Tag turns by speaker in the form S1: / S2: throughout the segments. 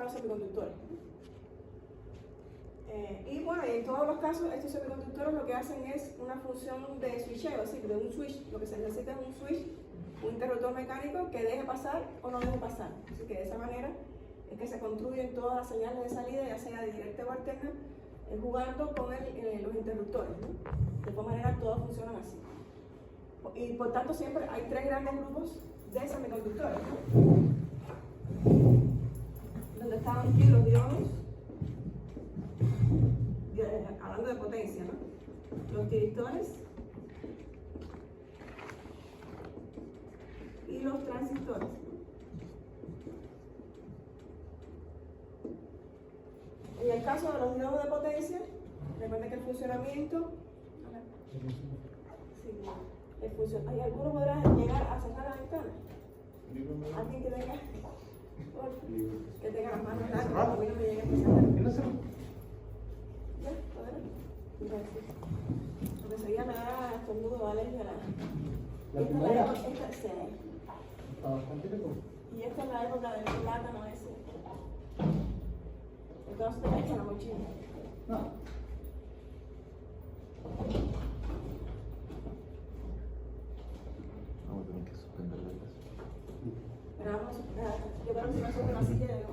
S1: para los semiconductores. Y bueno, en todos los casos, estos semiconductores lo que hacen es una función de switcheo, es decir, de un switch. Lo que se necesita es un switch, un interruptor mecánico que deje pasar o no deje pasar. Así que de esa manera es que se construyen todas las señales de salida, ya sea directa o alterna, jugando con los interruptores, ¿no? De todas maneras, todos funcionan así. Y por tanto, siempre hay tres grandes grupos de semiconductores, ¿no? Donde están aquí los diodos, hablando de potencia, ¿no? Los tiristores y los transistores. En el caso de los diodos de potencia, recuerden que el funcionamiento, ¿hay alguno podrá llegar a cerrar la ventana? ¿Alguien que tenga las manos largas, a mí no me llegue a pasar? ¿Ya? Gracias. Porque enseguida me da estornudo, ¿vale?
S2: ¿La primera?
S1: Esta sí.
S2: Está bastante lejos.
S1: Y esta es la época del plátano ese. Entonces te echan la mochila.
S2: No.
S3: Vamos a tener que suspender la clase.
S1: Pero vamos, yo creo que si no sube la silla, yo.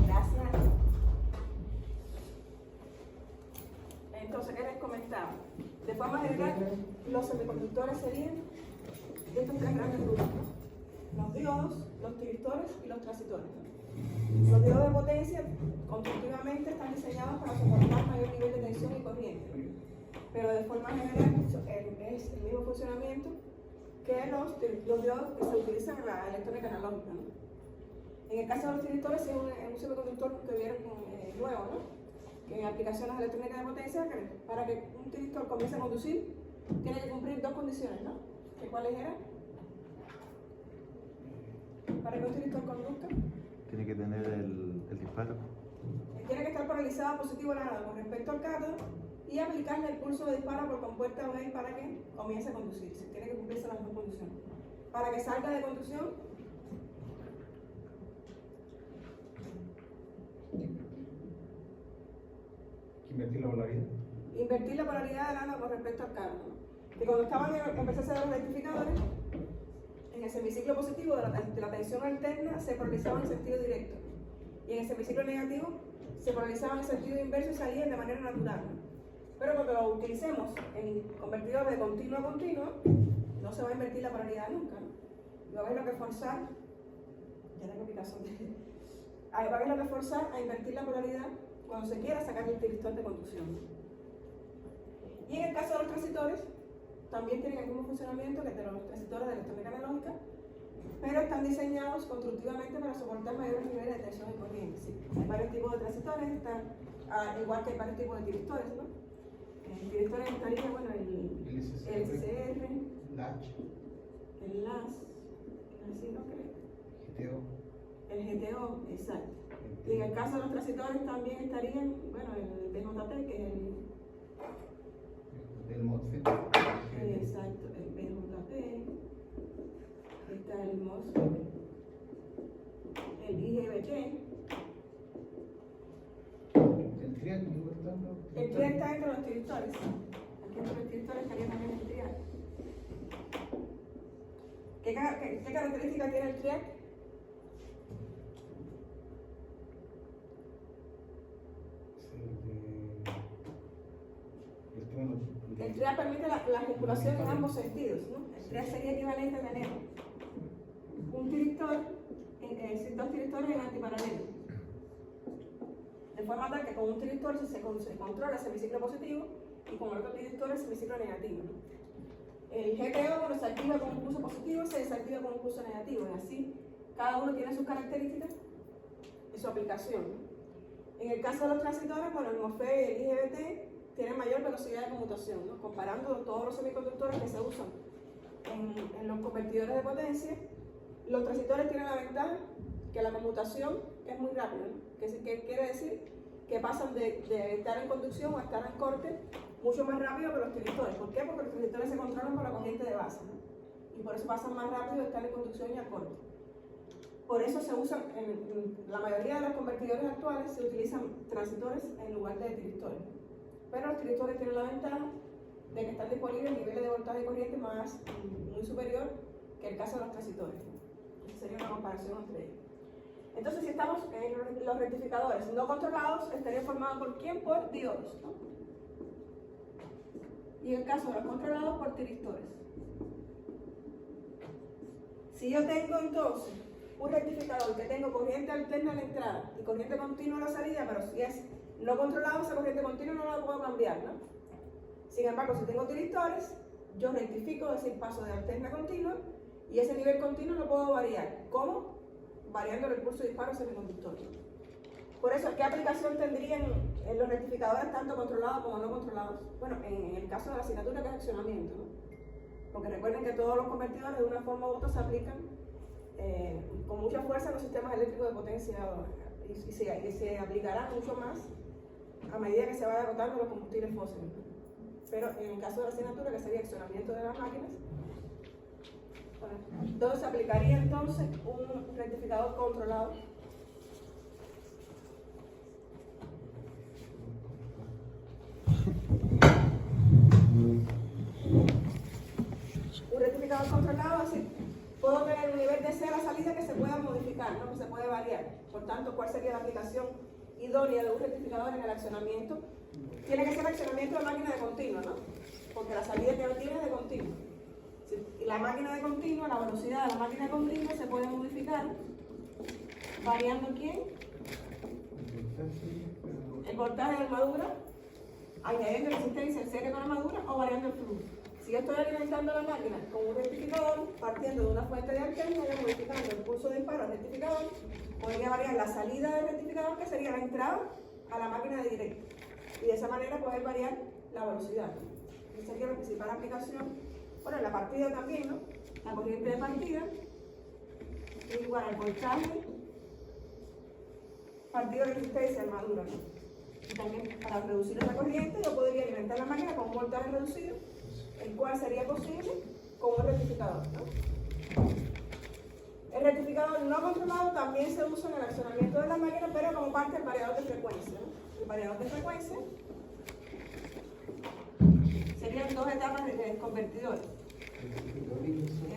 S1: Gracias. Entonces, ¿qué les comentaba? De forma general, los semiconductores serían de estos tres grandes grupos: los diodos, los tiristores y los transistores. Los diodos de potencia, constructivamente, están diseñados para soportar mayor nivel de tensión y corriente, pero de forma general es el mismo funcionamiento que los diodos que se utilizan en la electrónica analógica, ¿no? En el caso de los tiristores, es un semiconductor que vieron nuevo, ¿no? Que en aplicaciones electrónicas de potencia, para que un tiristor comience a conducir, tiene que cumplir dos condiciones, ¿no? ¿Cuáles eran? Para que un tiristor conduzca,
S3: Tiene que tener el disparo.
S1: tiene que estar polarizado positivo o negativo con respecto al cátodo y aplicarle el pulso de disparo por compuerta Gauge para que comience a conducirse. Tiene que cumplirse las dos condiciones. Para que salga de conducción,
S2: Invertir la polaridad.
S1: invertir la polaridad del ánodo con respecto al cátodo. Y cuando empecé a hacer los rectificadores, en el semiciclo positivo de la tensión alterna se polarizaba en sentido directo. Y en el semiciclo negativo se polarizaba en sentido inverso y salían de manera natural. Pero cuando lo utilicemos en convertidor de continuo a continuo, no se va a invertir la polaridad nunca, ¿no? Y va a haber lo que forzar, ya tengo picazón, va a haber lo que forzar a invertir la polaridad cuando se quiera sacar el tiristor de conducción. Y en el caso de los transistores, también tienen el mismo funcionamiento que el de los transistores de electrónica analógica, pero están diseñados constructivamente para soportar mayores niveles de tensión y corriente. Sí, hay varios tipos de transistores, igual que hay varios tipos de tiristores, ¿no? El tiristor estaría, bueno, el SCR,
S2: Latch,
S1: el LAS, así no creo.
S2: GTO.
S1: El GTO, exacto. Y en el caso de los transistores también estarían, bueno, el BJT, que es
S2: El MOSFET.
S1: exacto, el BJT, está el MOSFET, el IGBT.
S2: El triángulo está.
S1: El trial está entre los tiristores. Aquí entre los tiristores estaría también el trial. ¿Qué característica tiene el trial? El trial permite la circulación en ambos sentidos, ¿no? El trial sería equivalente a tener un tiristor, dos tiristores en antiparalelo. De forma tal que con un tiristor se controla el semiciclo positivo y con el otro tiristor el semiciclo negativo, ¿no? El GTO, cuando se activa con un pulso positivo, se desactiva con un pulso negativo, y así cada uno tiene sus características y su aplicación, ¿no? En el caso de los transistores, bueno, el MOSFET y el IGBT tienen mayor velocidad de conmutación, ¿no? Comparando todos los semiconductores que se usan en los convertidores de potencia, los transistores tienen la ventaja que la conmutación es muy rápida, ¿no? Que quiere decir que pasan de estar en conducción a estar en corte mucho más rápido que los tiristores. ¿Por qué? Porque los tiristores se controlan por la corriente de base, ¿no? Y por eso pasan más rápido de estar en conducción y a corte. Por eso se usan, en la mayoría de los convertidores actuales se utilizan transitores en lugar de tiristores. Pero los tiristores tienen la ventaja de que están disponibles niveles de voltaje y corriente muy superior que el caso de los transitores. Esa sería una comparación entre ellos. Entonces, si estamos en los rectificadores no controlados, estarían formados por ¿quién? Por diodos, ¿no? Y en el caso de los controlados, por tiristores. Si yo tengo entonces un rectificador que tengo corriente alterna a la entrada y corriente continua a la salida, pero si es no controlado, esa corriente continua no la puedo cambiar, ¿no? Sin embargo, si tengo tiristores, yo rectifico, es decir, paso de alterna a continua, y ese nivel continuo lo puedo variar. ¿Cómo? Variando el impulso de disparo semiconductor. Por eso, ¿qué aplicación tendrían en los rectificadores tanto controlados como no controlados? Bueno, en el caso de la asignatura que es accionamiento, ¿no? Porque recuerden que todos los convertidores de una forma u otra se aplican con mucha fuerza en los sistemas eléctricos de potencia y se aplicará mucho más a medida que se vaya agotando los combustibles fósiles. Pero en el caso de la asignatura, que sería accionamiento de las máquinas, bueno, entonces se aplicaría entonces un rectificador controlado. Un rectificador controlado, así puedo tener un nivel de C a la salida que se pueda modificar, ¿no? Que se puede variar. Por tanto, ¿cuál sería la aplicación idónea de un rectificador en el accionamiento? Tiene que ser accionamiento de máquina de continuo, ¿no? Porque la salida que tiene es de continuo. Y la máquina de continuo, la velocidad de la máquina de continuo se puede modificar variando ¿quién? El voltaje de armadura, añadiendo resistencia en serie con armadura o variando el flujo. Si yo estoy alimentando la máquina con un rectificador, partiendo de una fuente de alterna y modificando el pulso de disparo al rectificador, podría variar la salida del rectificador, que sería la entrada a la máquina de directo. Y de esa manera poder variar la velocidad. Esa sería la principal aplicación. Bueno, en la partida también, ¿no? La corriente de partida es igual al voltaje partido de resistencia armadura, ¿no? Y también para reducir esa corriente yo podría alimentar la máquina con un voltaje reducido, el cual sería posible con un rectificador, ¿no? El rectificador no controlado también se usa en el accionamiento de la máquina, pero como parte del variador de frecuencia, ¿no? El variador de frecuencia serían dos etapas de convertidores.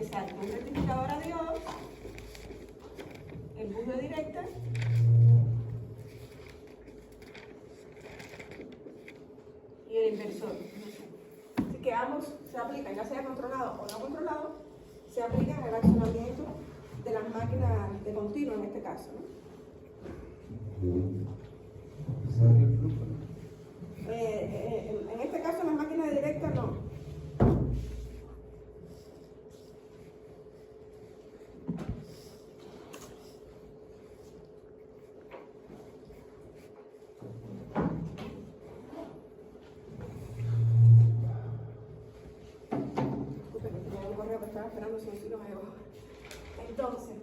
S1: Exacto, un rectificador a diodos, el bus de directa y el inversor. Así que ambos se aplican, ya sea controlado o no controlado, se aplican en el accionamiento de las máquinas de continuo en este caso, ¿no? En este caso, las máquinas de directa no. Disculpen, que tenía un correo que estaba esperando, si no me llegó. Entonces,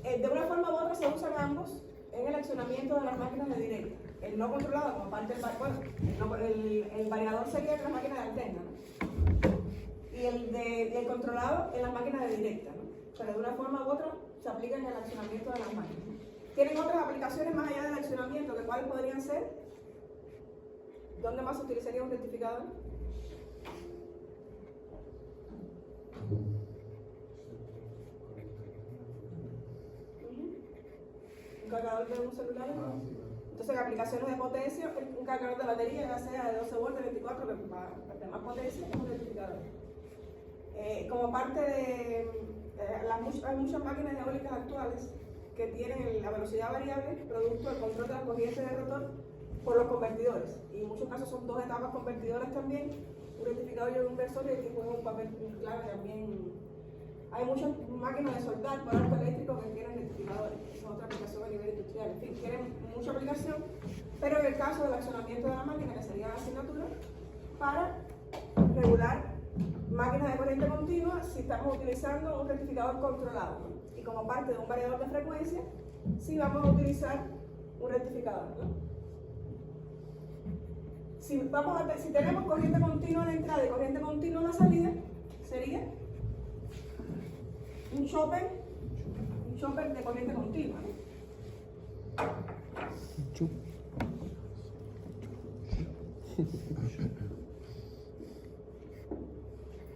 S1: de una forma u otra se usan ambos en el accionamiento de las máquinas de directa. El no controlado como parte del el variador sería en las máquinas de alterna, ¿no? Y el controlado en las máquinas de directa, ¿no? Pero de una forma u otra se aplica en el accionamiento de las máquinas. ¿Tienen otras aplicaciones más allá del accionamiento? ¿Cuáles podrían ser? ¿Dónde más se utilizaría un rectificador? ¿Un cargador de un celular? Entonces, en aplicaciones de potencia, un cargador de batería, ya sea de 12 volts, de 24, que para más potencia, es un rectificador. Como parte de hay muchas máquinas eólicas actuales que tienen la velocidad variable producto del control de la corriente de rotor por los convertidores. Y en muchos casos son dos etapas convertidoras también, un rectificador y un inversor, que juegan un papel clave también. Hay muchas máquinas de soldar por arco eléctrico que tienen rectificadores, es otra aplicación a nivel industrial. En fin, tienen mucha aplicación, pero en el caso del accionamiento de la máquina, que sería la asignatura, para regular máquinas de corriente continua, si estamos utilizando un rectificador controlado, ¿no? Y como parte de un variador de frecuencia, si vamos a utilizar un rectificador, ¿no? Si tenemos corriente continua en la entrada y corriente continua en la salida, sería un chopper chopper de corriente continua, ¿no?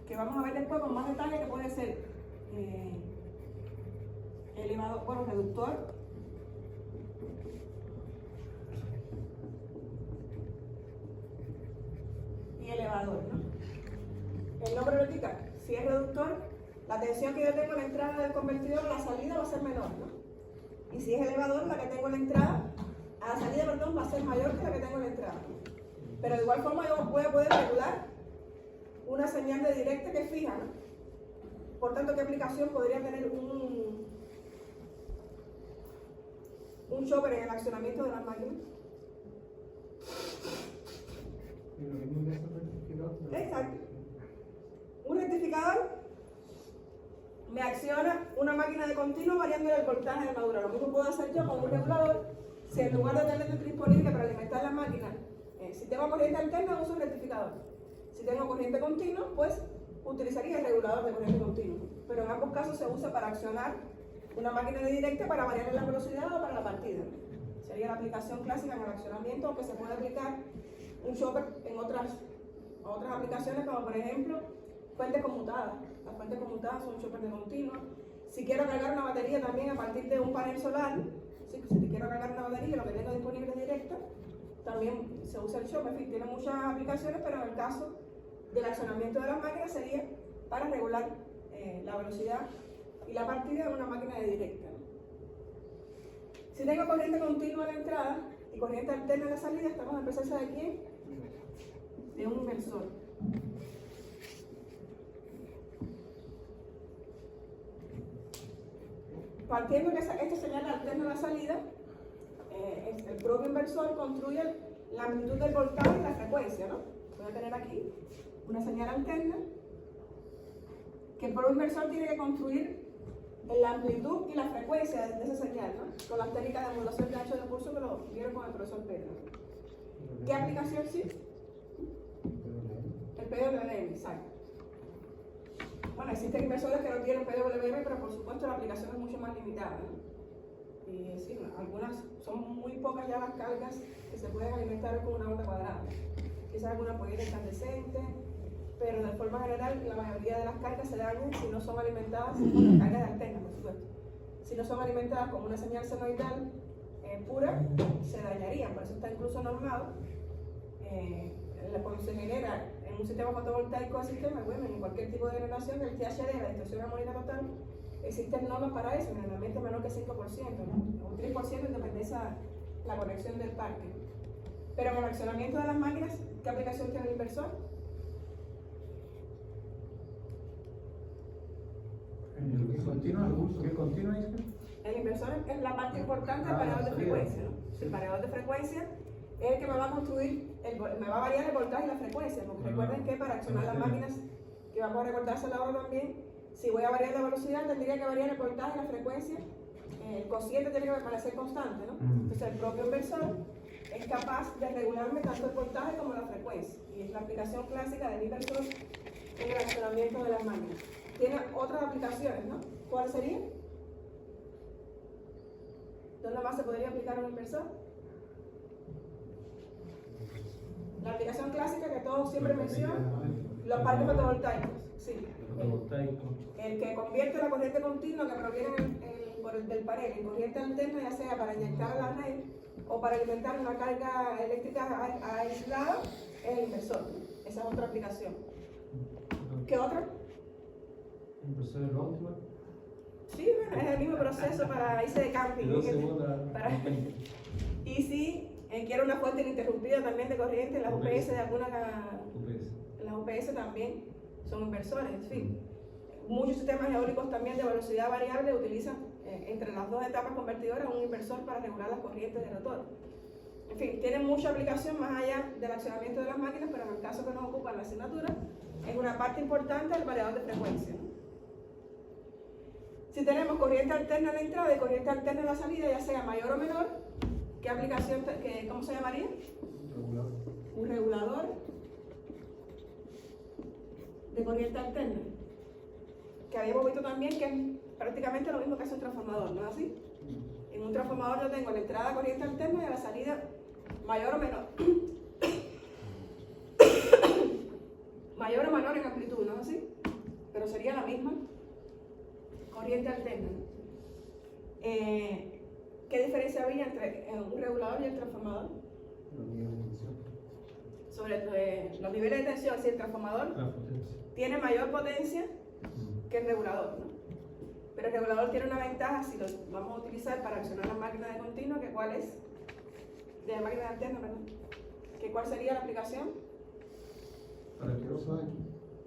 S1: Que vamos a ver después con más detalle que puede ser elevador, bueno, reductor, y elevador, ¿no? El nombre lo indica, si es reductor, la tensión que yo tengo en la entrada del convertidor a la salida va a ser menor, ¿no? Y si es elevador, la que tengo en la entrada, a la salida, perdón, va a ser mayor que la que tengo en la entrada. Pero de igual forma yo voy a poder regular una señal de directa que es fija, ¿no? Por tanto, ¿qué aplicación podría tener un chopper en el accionamiento de las máquinas?
S2: Y lo mismo que hace el rectificador, pero-
S1: Exacto. Un rectificador me acciona una máquina de continuo variando el voltaje de madura. Lo mismo puedo hacer yo con un regulador. Si en lugar de tener disponible para alimentar la máquina, si tengo corriente alterna, uso el rectificador. Si tengo corriente continua, pues utilizaría el regulador de corriente continua. Pero en ambos casos se usa para accionar una máquina de directa para variar la velocidad o para la partida. Sería la aplicación clásica en el accionamiento, aunque se puede aplicar un chopper en otras aplicaciones, como por ejemplo fuentes conmutadas. Las fuentes conmutadas son choppers de continuo. Si quiero cargar una batería también a partir de un panel solar, ¿sí? Si quiero cargar una batería, lo que tengo disponible es directa, también se usa el chopper. En fin, tiene muchas aplicaciones, pero en el caso del accionamiento de las máquinas sería para regular la velocidad y la partida de una máquina de directa. Si tengo corriente continua en la entrada y corriente alterna en la salida, estamos en presencia de ¿quién? De un inversor. Partiendo que esta señal alterna en la salida, el propio inversor construye la amplitud del voltaje y la frecuencia, ¿no? Voy a tener aquí una señal alterna que el propio inversor tiene que construir la amplitud y la frecuencia de esa señal, ¿no? Con las técnicas de modulación de ancho de curso que lo vieron con el profesor Pedro. ¿Qué aplicación sí? El PWM, exacto. Bueno, existen inversores que no tienen PWM, pero por supuesto la aplicación es mucho más limitada, ¿no? Y sí, algunas, son muy pocas ya las cargas que se pueden alimentar con una onda cuadrada. Quizás alguna pollera incandescente, pero de forma general la mayoría de las cargas se dañan si no son alimentadas con las cargas de alterna, por supuesto. Si no son alimentadas con una señal senoidal pura, se dañarían, por eso está incluso normado. Cuando se genera en un sistema fotovoltaico de sistema, bueno, en cualquier tipo de generación, el THD, la distorsión armónica total, existen normas para eso, generalmente menor que 5%, ¿no? Un 3% en dependencia de la conexión del parque. Pero en el accionamiento de las máquinas, ¿qué aplicación tiene el inversor?
S2: ¿Qué continua dice?
S1: El inversor es la parte importante del variador de frecuencia, ¿no? El variador de frecuencia es el que me va a construir, me va a variar el voltaje y la frecuencia, porque recuerden que para accionar las máquinas, que vamos a recordárselo ahora también, si voy a variar la velocidad, tendría que variar el voltaje y la frecuencia, el cociente tiene que permanecer constante, ¿no? Entonces el propio inversor es capaz de regularme tanto el voltaje como la frecuencia, y es la aplicación clásica del inversor en el accionamiento de las máquinas. Tiene otras aplicaciones, ¿no? ¿Cuál sería? ¿Dónde más se podría aplicar un inversor? La aplicación clásica que todos siempre mencionan, los parques fotovoltaicos. Sí. El que convierte la corriente continua que proviene del panel en corriente alterna, ya sea para inyectar a la red o para alimentar una carga eléctrica aislada, es el inversor. Esa es otra aplicación. ¿Qué otra?
S4: Inversor en óptima.
S1: Sí, bueno, es el mismo proceso para irse de camping. Y si quiero una fuente ininterrumpida también de corriente, las UPS de las UPS también son inversores, en fin. Muchos sistemas eólicos también de velocidad variable utilizan entre las dos etapas convertidoras un inversor para regular las corrientes de rotor. En fin, tienen mucha aplicación más allá del accionamiento de las máquinas, pero en el caso que nos ocupa la asignatura, es una parte importante del variador de frecuencia, ¿no? Si tenemos corriente alterna en la entrada y corriente alterna en la salida, ya sea mayor o menor, ¿qué aplicación, cómo se llamaría? Un regulador de corriente alterna, que habíamos visto también que es prácticamente lo mismo que hace un transformador, transformador, ¿no es así? En un transformador yo tengo la entrada corriente alterna y la salida mayor o menor. Mayor o menor en amplitud, ¿no es así? Pero sería la misma corriente alterna, ¿no? ¿Qué diferencia había entre un regulador y el transformador?
S2: Los niveles de tensión.
S1: Sobre los niveles de tensión, si el transformador
S4: La potencia.
S1: tiene mayor potencia que el regulador, ¿no? Pero el regulador tiene una ventaja si lo vamos a utilizar para accionar la máquina de continuo, que cuál es, de la máquina de alterna, perdón, que cuál sería la aplicación.
S4: ¿Para qué?
S2: Pero suave.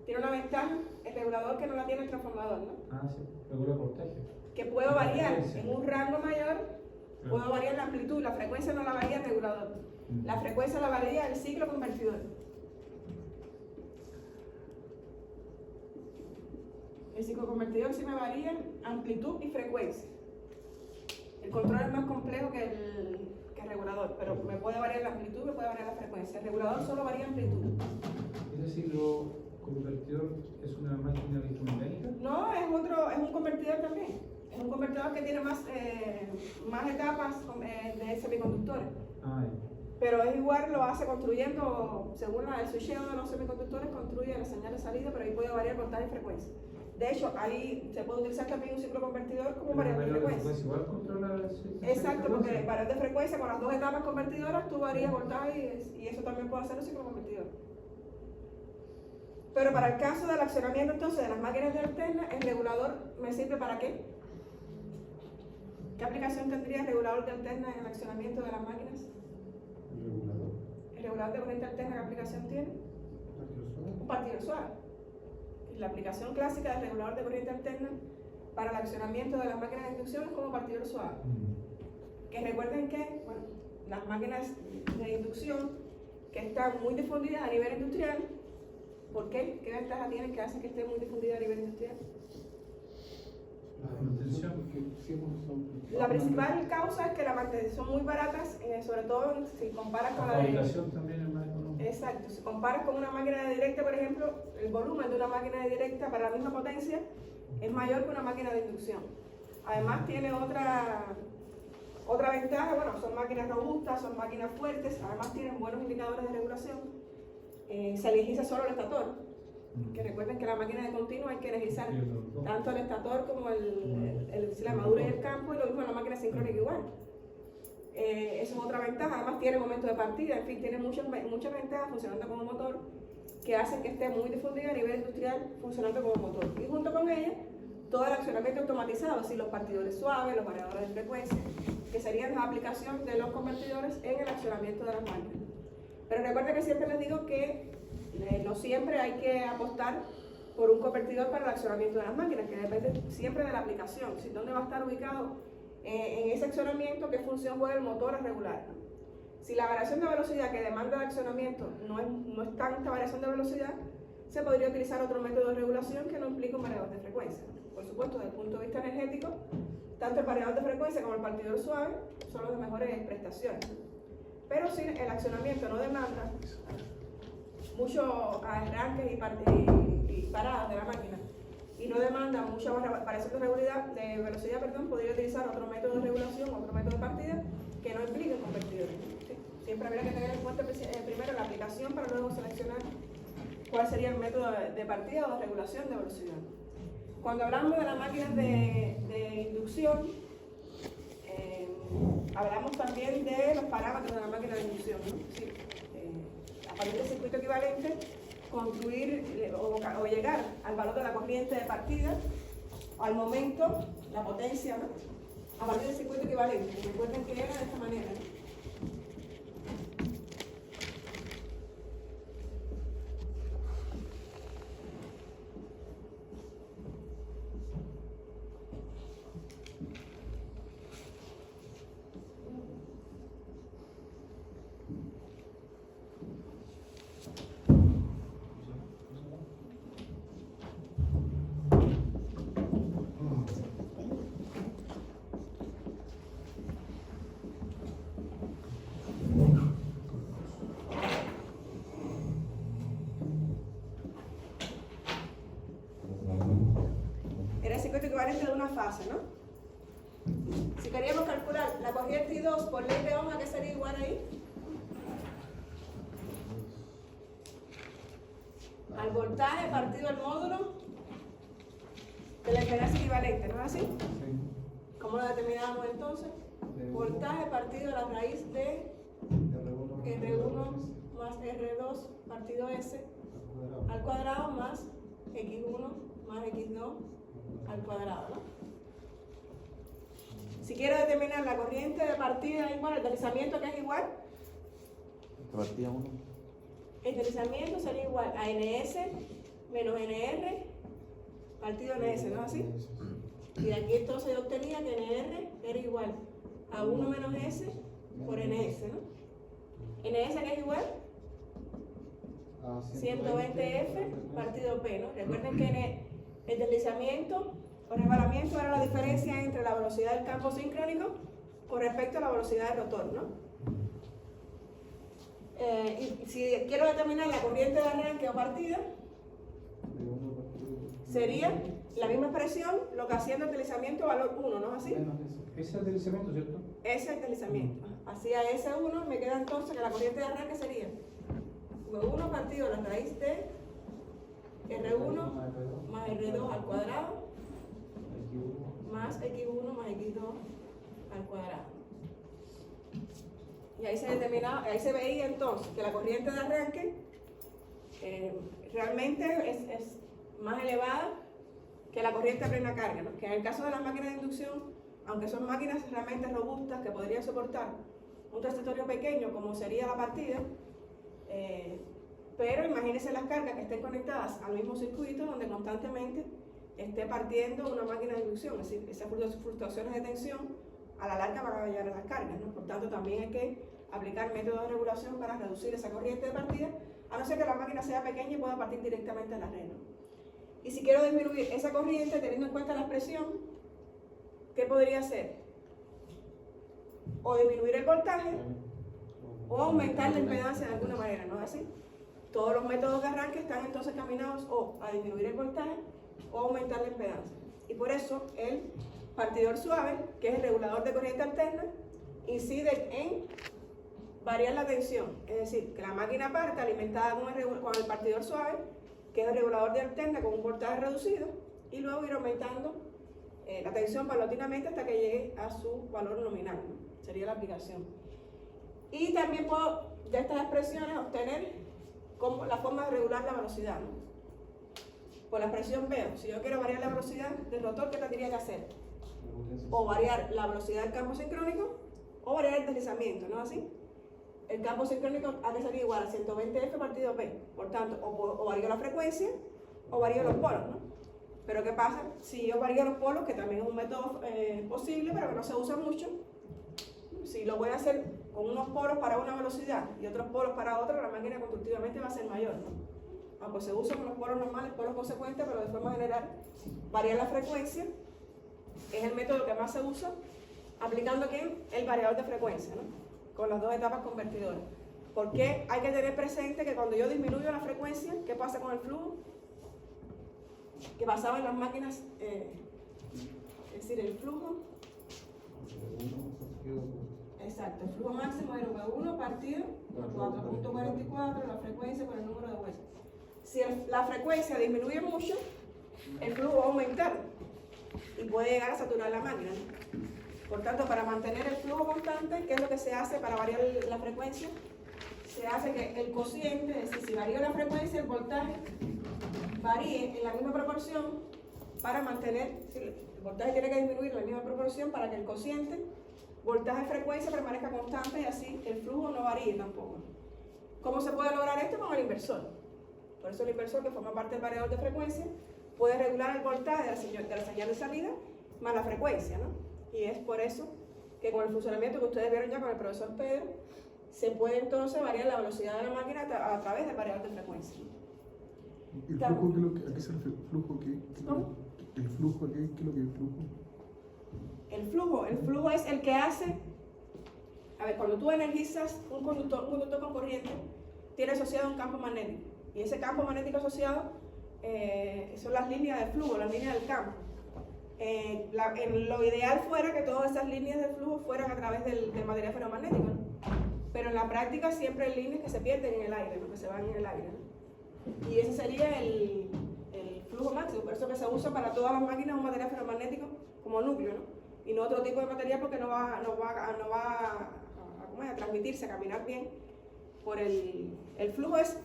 S1: Tiene una ventaja el regulador que no la tiene el transformador, ¿no?
S4: Ah, sí. Regula voltaje.
S1: Que puedo
S4: La
S1: variar
S4: frecuencia.
S1: en un rango mayor, puedo variar la amplitud, la frecuencia no la varía el regulador, la frecuencia la varía el ciclo convertidor. El ciclo convertidor sí me varía amplitud y frecuencia. El control es más complejo que el regulador, pero me puede variar la amplitud, me puede variar la frecuencia. El regulador solo varía amplitud.
S4: ¿Ese ciclo convertidor es una máquina electromecánica?
S1: No, es un convertidor también. Es un convertidor que tiene más etapas de semiconductores.
S4: Ah,
S1: Pero es igual, lo hace construyendo, según el switcheo de los semiconductores, construye la señal de salida, pero ahí puede variar voltaje y frecuencia. De hecho, ahí se puede utilizar también un ciclo convertidor como un variador de frecuencia.
S4: Igual controla
S1: Exacto, porque el variador de frecuencia con las dos etapas convertidoras, tú varías voltaje y eso también puede hacer un ciclo convertidor. Pero para el caso del accionamiento entonces de las máquinas de alterna, el regulador me sirve ¿para qué? ¿Qué aplicación tendría el regulador de alterna en el accionamiento de las máquinas?
S2: El regulador.
S1: ¿El regulador de corriente alterna qué aplicación tiene?
S2: Partido suave.
S1: Un partidor suave. Y la aplicación clásica del regulador de corriente alterna para el accionamiento de las máquinas de inducción es como partidor suave. Que recuerden que, bueno, las máquinas de inducción que están muy difundidas a nivel industrial, ¿por qué? ¿Qué ventaja tienen que hacen que estén muy difundidas a nivel industrial?
S2: La manutención, porque siempre son.
S1: La principal causa es que son muy baratas, sobre todo si comparas con
S4: La
S1: la de...
S4: fabricación también es más económica.
S1: Exacto, si comparas con una máquina de directa, por ejemplo, el volumen de una máquina de directa para la misma potencia es mayor que una máquina de inducción. Además tiene otra ventaja, bueno, son máquinas robustas, son máquinas fuertes, además tienen buenos indicadores de regulación. Se energiza solo el estator, que recuerden que la máquina de continuo hay que energizar tanto el estator como la madura y el campo, y lo mismo en la máquina sincrónica igual. Eso es otra ventaja, además tiene momento de partida, en fin, tiene muchas ventajas funcionando como motor que hacen que esté muy difundida a nivel industrial funcionando como motor. Y junto con ella, todo el accionamiento automatizado, así los partidores suaves, los variadores de frecuencia, que serían la aplicación de los convertidores en el accionamiento de las máquinas. Pero recuerden que siempre les digo que no siempre hay que apostar por un convertidor para el accionamiento de las máquinas, que depende siempre de la aplicación, si dónde va a estar ubicado en ese accionamiento, qué función juega el motor a regular. Si la variación de velocidad que demanda de accionamiento no es tanta variación de velocidad, se podría utilizar otro método de regulación que no implica un variador de frecuencia. Por supuesto, desde el punto de vista energético, tanto el variador de frecuencia como el partidor suave son los de mejores prestaciones. Pero si el accionamiento no demanda muchos arranques y paradas de la máquina y no demanda mucha variación de velocidad, podría utilizar otro método de regulación, otro método de partida que no implique convertidores. ¿Sí? Siempre habría que tener en cuenta primero la aplicación para luego seleccionar cuál sería el método de partida o de regulación de velocidad. Cuando hablamos de las máquinas de inducción, hablamos también de los parámetros de la máquina de inducción, ¿no? Sí, a partir del circuito equivalente, construir o llegar al valor de la corriente de partida, al momento, la potencia, ¿no? A partir del circuito equivalente. Recuerden que era de esta manera, ¿no? Era el circuito equivalente de una fase, ¿no? corriente y 2, por ley de Ohm, ¿a qué sería igual ahí? Al voltaje partido el módulo de la impedancia equivalente, ¿no es así? ¿Cómo lo determinamos entonces? Voltaje partido la raíz de R1 más R2 partido S al cuadrado más X1 más X2 al cuadrado, ¿no? Si quiero determinar la corriente de partida igual, el deslizamiento que es igual,
S3: Partida 1.
S1: el deslizamiento sería igual a NS menos NR partido NS, ¿no es así? Y de aquí entonces yo obtenía que NR era igual a 1 menos S por NS, ¿no? NS que es igual 120F partido P, ¿no? Recuerden que el deslizamiento o resbalamiento era la diferencia entre la velocidad del campo sincrónico con respecto a la velocidad del rotor, ¿no? Y si quiero determinar la corriente de arranque o partida, sería la misma expresión, lo que hacía el deslizamiento valor 1, ¿no es así?
S4: Ese es el deslizamiento, ¿cierto?
S1: Ese es el deslizamiento. Hacía S1, me queda entonces que la corriente de arranque sería V1 partido la raíz de R1 más R2 al cuadrado más X1 más X2 al cuadrado. Y ahí se determinaba, ahí se veía entonces que la corriente de arranque realmente es más elevada que la corriente a plena carga, ¿no? Que en el caso de las máquinas de inducción, aunque son máquinas realmente robustas que podrían soportar un transitorio pequeño como sería la partida, pero imagínense las cargas que estén conectadas al mismo circuito donde constantemente esté partiendo una máquina de inducción, es decir, esas fluctuaciones de tensión a la larga van a llegar a las cargas, ¿no? Por tanto, también hay que aplicar métodos de regulación para reducir esa corriente de partida, a no ser que la máquina sea pequeña y pueda partir directamente a la red, ¿no? Y si quiero disminuir esa corriente teniendo en cuenta la expresión, ¿qué podría hacer? O disminuir el voltaje o aumentar la impedancia de alguna manera, ¿no es así? Todos los métodos de arranque están entonces caminados o a disminuir el voltaje o aumentar la impedancia. Y por eso el partidor suave, que es el regulador de corriente alterna, incide en variar la tensión. Es decir, que la máquina parte alimentada con el partidor suave, que es el regulador de alterna con un voltaje reducido, y luego ir aumentando la tensión paulatinamente hasta que llegue a su valor nominal, ¿no? Sería la aplicación. Y también puedo de estas expresiones obtener como la forma de regular la velocidad, ¿no? Por la expresión veo, si yo quiero variar la velocidad del rotor, ¿qué tendría que hacer? O variar la velocidad del campo sincrónico o variar el deslizamiento, ¿no es así? El campo sincrónico ha de ser igual a 120F partido P. Por tanto, o varío la frecuencia o varío los polos, ¿no? Pero ¿qué pasa si yo varío los polos, que también es un método posible, pero que no se usa mucho? Si lo voy a hacer con unos polos para una velocidad y otros polos para otra, la máquina constructivamente va a ser mayor, ¿no? Aunque se usa con los polos normales, polos consecuentes, pero de forma general, variar la frecuencia es el método que más se usa, aplicando aquí el variador de frecuencia, ¿no? Con las dos etapas convertidoras. Porque hay que tener presente que cuando yo disminuyo la frecuencia, ¿qué pasa con el flujo? Que pasaba en las máquinas, es decir, el flujo. Exacto, el flujo máximo era V1 partido por 4.44, la frecuencia por el número de vueltas. Si la frecuencia disminuye mucho, el flujo va a aumentar y puede llegar a saturar la máquina, ¿no? Por tanto, para mantener el flujo constante, ¿qué es lo que se hace para variar la frecuencia? Se hace que el cociente, es decir, si varía la frecuencia, el voltaje varíe en la misma proporción para mantener, el voltaje tiene que disminuir en la misma proporción para que el cociente voltaje-frecuencia permanezca constante y así el flujo no varíe tampoco. ¿Cómo se puede lograr esto? Con el inversor. Por eso el inversor, que forma parte del variador de frecuencia, puede regular el voltaje de la señal de salida más la frecuencia, ¿no? Y es por eso que con el funcionamiento que ustedes vieron ya con el profesor Pedro, se puede entonces variar la velocidad de la máquina a través del variador de frecuencia.
S5: ¿El flujo qué es el flujo?
S1: ¿Cómo?
S5: ¿El flujo qué es lo que es el flujo?
S1: El flujo es el que hace, a ver, cuando tú energizas un conductor con corriente, tiene asociado un campo magnético. Y ese campo magnético asociado son las líneas de flujo, las líneas del campo. Lo ideal fuera que todas esas líneas de flujo fueran a través del material ferromagnético, ¿no? Pero en la práctica siempre hay líneas que se pierden en el aire, ¿no? Que se van en el aire, ¿no? Y ese sería el flujo máximo, por eso que se usa para todas las máquinas un material ferromagnético como núcleo, ¿no? Y no otro tipo de material porque no va a transmitirse, a caminar bien por el flujo. Es,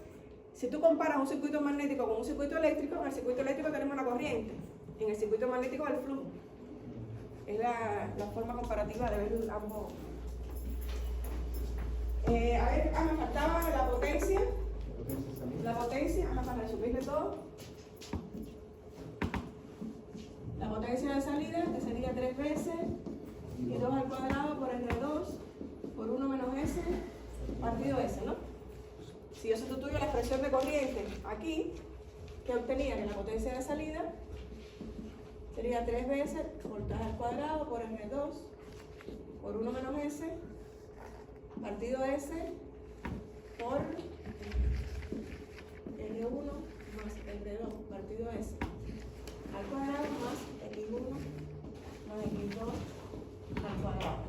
S1: si tú comparas un circuito magnético con un circuito eléctrico, en el circuito eléctrico tenemos la corriente, en el circuito magnético el flujo. Es la forma comparativa de ver ambos. A ver, me faltaba la potencia. La potencia, para resumirle todo. La potencia de salida, que sería 3 veces y 2 al cuadrado por R2 por 1 menos S partido S, ¿no? Si yo sustituyo la expresión de corriente aquí, que obtenía que la potencia de salida sería 3 veces voltaje al cuadrado por R2 por 1 menos S partido S por R1 más R2 partido S al cuadrado más X1 más X2 al cuadrado.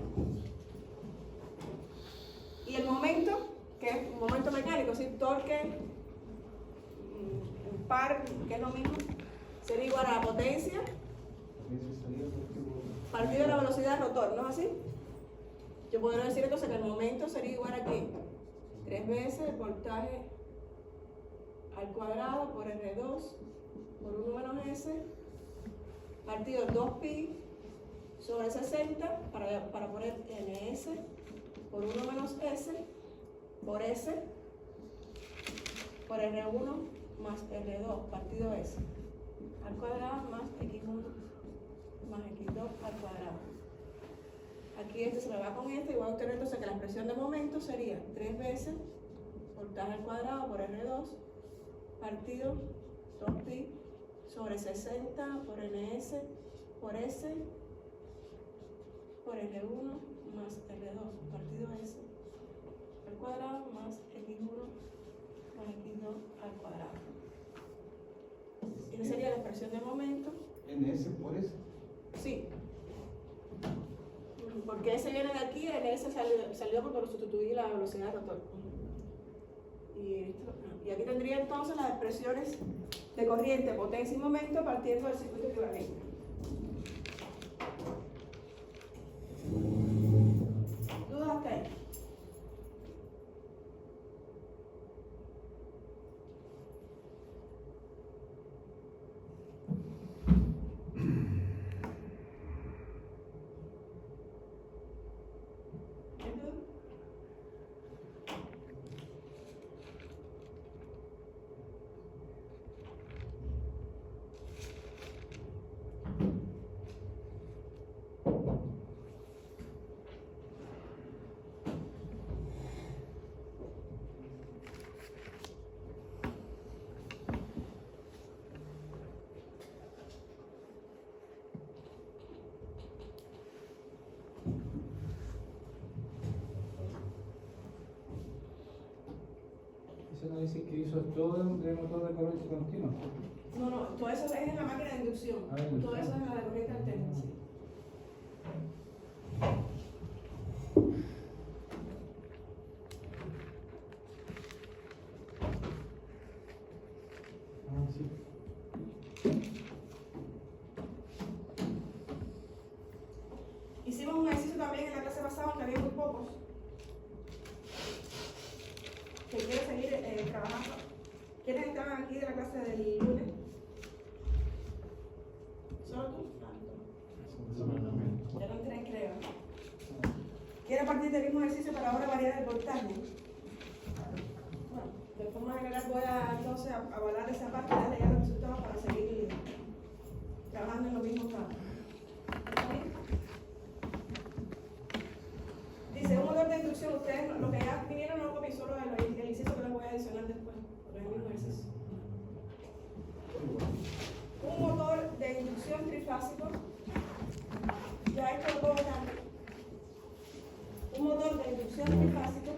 S1: Y el momento, que es un momento mecánico, es decir, torque par, que es lo mismo, sería igual a la potencia partido de la velocidad del rotor, ¿no es así? Yo podría decir entonces que el momento sería igual a ¿qué? 3 veces el voltaje al cuadrado por R2 por 1 menos S partido 2pi sobre 60 para poner ns por 1 menos S por S por R1 más R2 partido S al cuadrado más X1 más X2 al cuadrado. Aquí este se me va con este y voy a obtener entonces que la expresión de momento sería 3 veces voltaje al cuadrado por R2 partido 2pi sobre 60 por ns por S por R1 más R2 partido S al cuadrado más X1 más X2 al cuadrado. Esa sería la expresión de momento.
S2: ¿NS por S?
S1: Sí. Porque S viene de aquí, el S salió porque lo sustituí la velocidad del rotor. Y aquí tendría entonces las expresiones de corriente, potencia y momento partiendo del circuito equivalente. ¿Dudas hasta ahí?
S4: Eso no dice que hizo todo de motor de corriente continua.
S1: No, todo eso es en la máquina de inducción. Todo eso es en la de corriente alterna, sí. Hicimos un ejercicio también en la clase pasada, aunque había muy pocos, que quieren seguir trabajando. ¿Quiénes estaban aquí de la clase del lunes? ¿Solo tú? Ya no 3, creo. ¿Quiere partir del mismo ejercicio para ahora variar el voltaje? Bueno, de forma general voy a entonces avalar esa parte y darle ya los resultados para seguir trabajando en los mismos campos. ¿Está bien? Dice, un motor de inducción, ustedes lo que ya vinieron no copié, solo el inciso que les voy a adicionar después, porque es el mismo ejercicio. Un motor de inducción trifásico, ya esto lo puedo botar. Un motor de inducción trifásico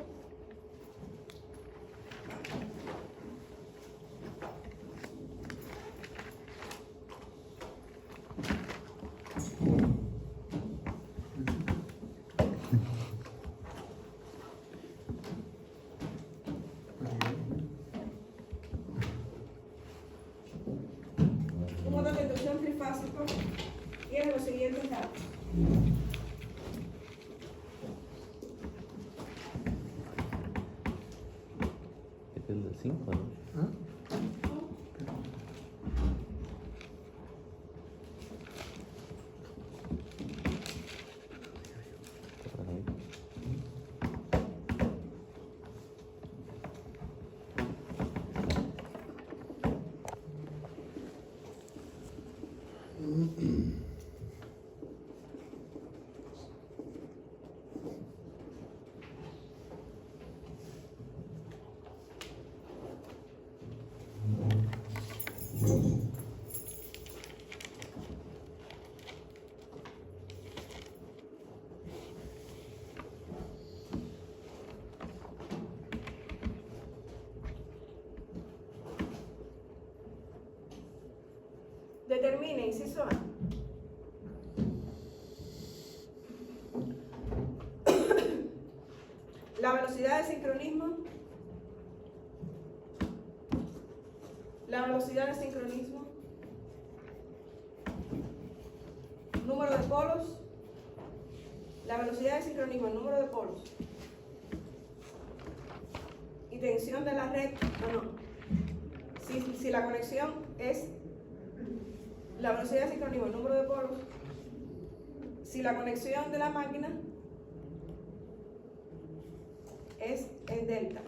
S3: Este es el del 5, ¿no?
S5: ¿Ah?
S3: Por ahí.
S1: Determine, inciso A. La velocidad de sincronismo. La velocidad de sincronismo. Número de polos. La velocidad de sincronismo, el número de polos. Y tensión de la red. Si la conexión es la velocidad de sincronismo, el número de polos. Si la conexión de la máquina es en delta.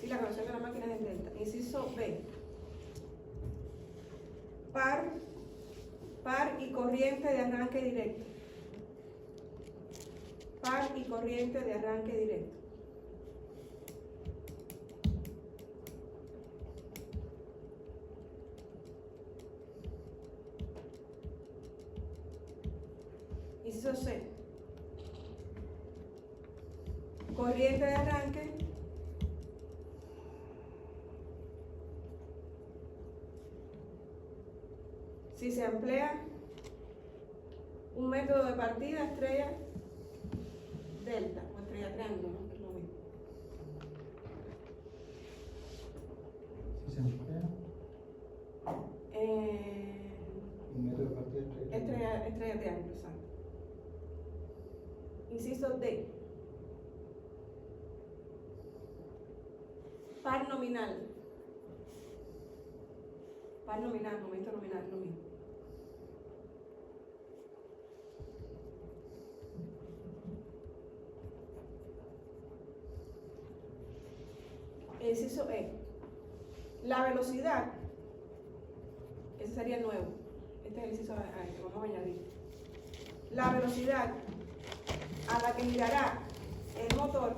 S1: Si la conexión de la máquina es en delta. Inciso B. Par y corriente de arranque directo. Par y corriente de arranque directo. Inciso C. Corriente de arranque si se emplea un método de partida estrella delta o estrella triángulo, ¿no? Es lo mismo.
S4: Si se emplea,
S2: Un método de partida
S1: Estrella triángulo, exacto. Inciso D. Par nominal. Par nominal, momento nominal, lo mismo. Inciso E. La velocidad, ese sería el nuevo. Este es el inciso que vamos a añadir. La velocidad a la que girará el motor,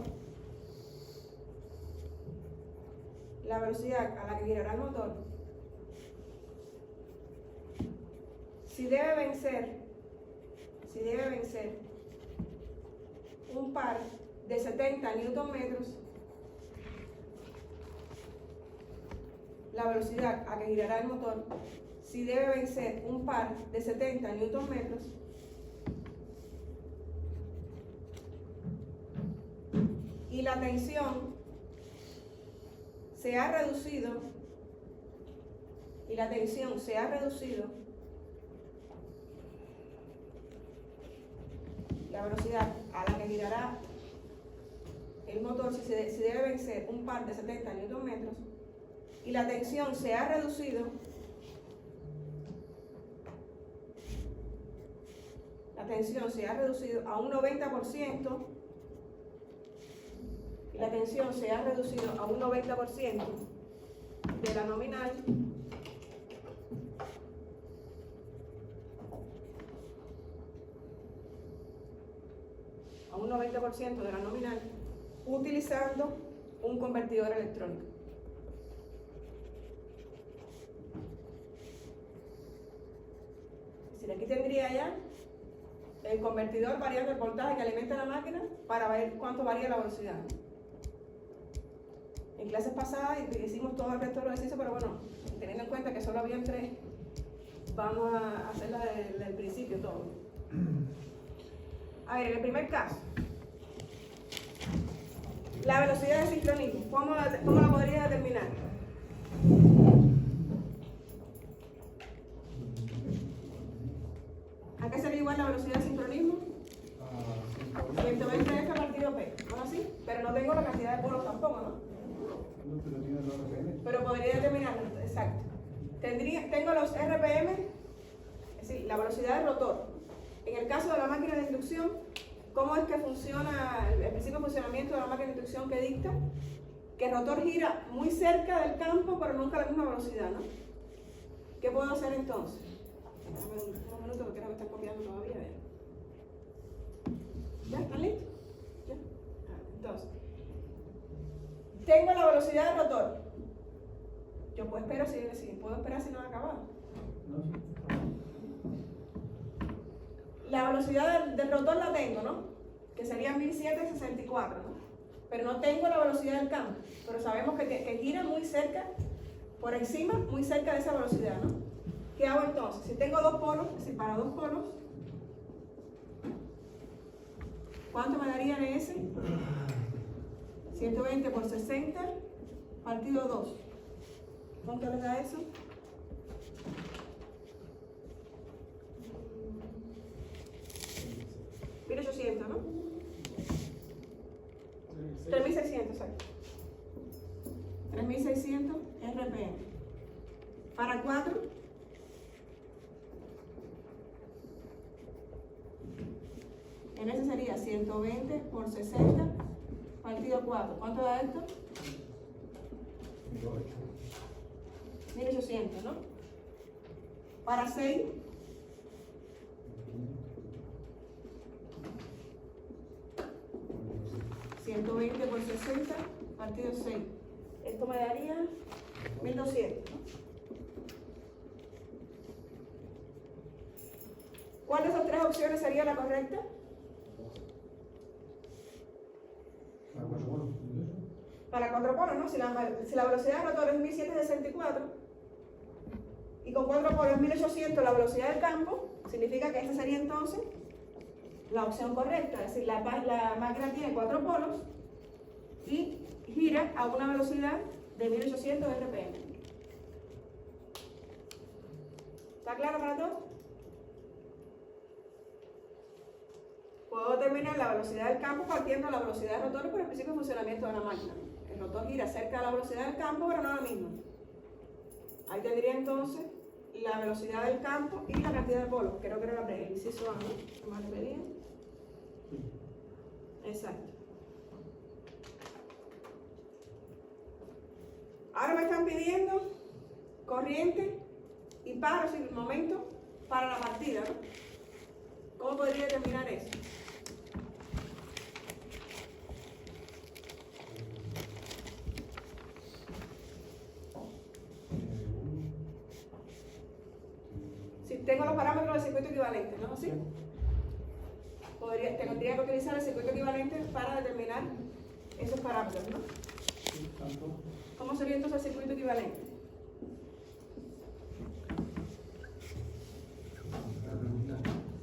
S1: la velocidad a la que girará el motor, si debe vencer un par de 70 Nm, la velocidad a que girará el motor, si debe vencer un par de 70 Nm, y la tensión se ha reducido, la velocidad a la que girará el motor, si debe vencer un par de 70 Nm, y la tensión se ha reducido, a un 90%, y la tensión se ha reducido a un 90% de la nominal, utilizando un convertidor electrónico. Es decir, aquí tendría ya el convertidor variando el voltaje que alimenta la máquina para ver cuánto varía la velocidad. En clases pasadas hicimos todo el resto de los ejercicios, pero bueno, teniendo en cuenta que solo habían 3, vamos a hacerla del principio todo. A ver, en el primer caso, la velocidad de sincronismo, ¿cómo la podría determinar? igual la velocidad de sincronismo. 120 F partido P, ¿no así? Pero no tengo la cantidad de polos tampoco, ¿no?
S2: No, pero tiene los RPM.
S1: Pero podría determinarlo, exacto. Tengo los RPM, es decir, la velocidad del rotor. En el caso de la máquina de inducción, ¿cómo es que funciona el principio de funcionamiento de la máquina de inducción que dicta? Que el rotor gira muy cerca del campo, pero nunca a la misma velocidad, ¿no? ¿Qué puedo hacer entonces? Dame un minuto porque creo que están copiando todavía. ¿Ya? ¿Están listos? ¿Ya? Entonces, tengo la velocidad del rotor. Yo puedo esperar si no ha acabado. La velocidad del rotor la tengo, ¿no? Que sería 1764, ¿no? Pero no tengo la velocidad del campo. Pero sabemos que gira muy cerca, por encima, muy cerca de esa velocidad, ¿no? ¿Qué hago entonces? Si tengo dos polos, es decir, para dos polos, ¿cuánto me daría ese? 120 por 60 partido 2. ¿Cuánto les da eso? 1800, ¿no? 3600, exacto. 3600 RPM. Para 4. En ese sería 120 por 60 partido 4. ¿Cuánto da esto? 1800, ¿no? Para 6. $120 por 60 partido 6. Esto me daría 1200, ¿no? ¿Cuál de esas tres opciones sería la correcta? Para 4 polos, ¿no? Si la velocidad del rotor es 1764 y con 4 polos es 1800 la velocidad del campo, significa que esta sería entonces la opción correcta. Es decir, la máquina tiene 4 polos y gira a una velocidad de 1800 RPM. ¿Está claro para todos? Puedo determinar la velocidad del campo partiendo de la velocidad del rotor por el principio de funcionamiento de la máquina. El rotor gira cerca de la velocidad del campo, pero no la misma. Ahí tendría entonces la velocidad del campo y la cantidad de polos. Creo que era el inciso A, ¿no? ¿Qué más le pedía? Exacto. Ahora me están pidiendo corriente y paro, sin momento, para la partida, ¿no? ¿Cómo podría determinar eso? Si tengo los parámetros del circuito equivalente, ¿no es así? Tendría que utilizar el circuito equivalente para determinar esos parámetros, ¿no? ¿Cómo sería entonces el circuito equivalente?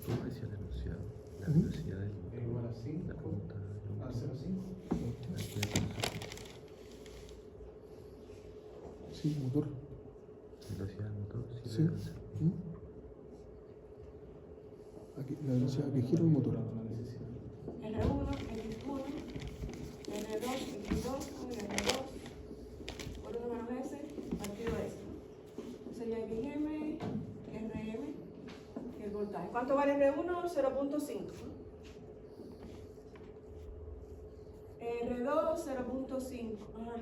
S3: ¿Cómo decía la velocidad? La velocidad del motor.
S2: Igual a 5
S3: La punta del
S2: al 0,5.
S5: Sí, motor.
S3: Velocidad del motor.
S5: Sí. Aquí, la velocidad que gira el motor.
S1: R1, X1, R2, X2, R2, por 1 menos S, partido S. Sería XM, RM y el voltaje. ¿Cuánto vale R1? 0.5. R2, 0.5.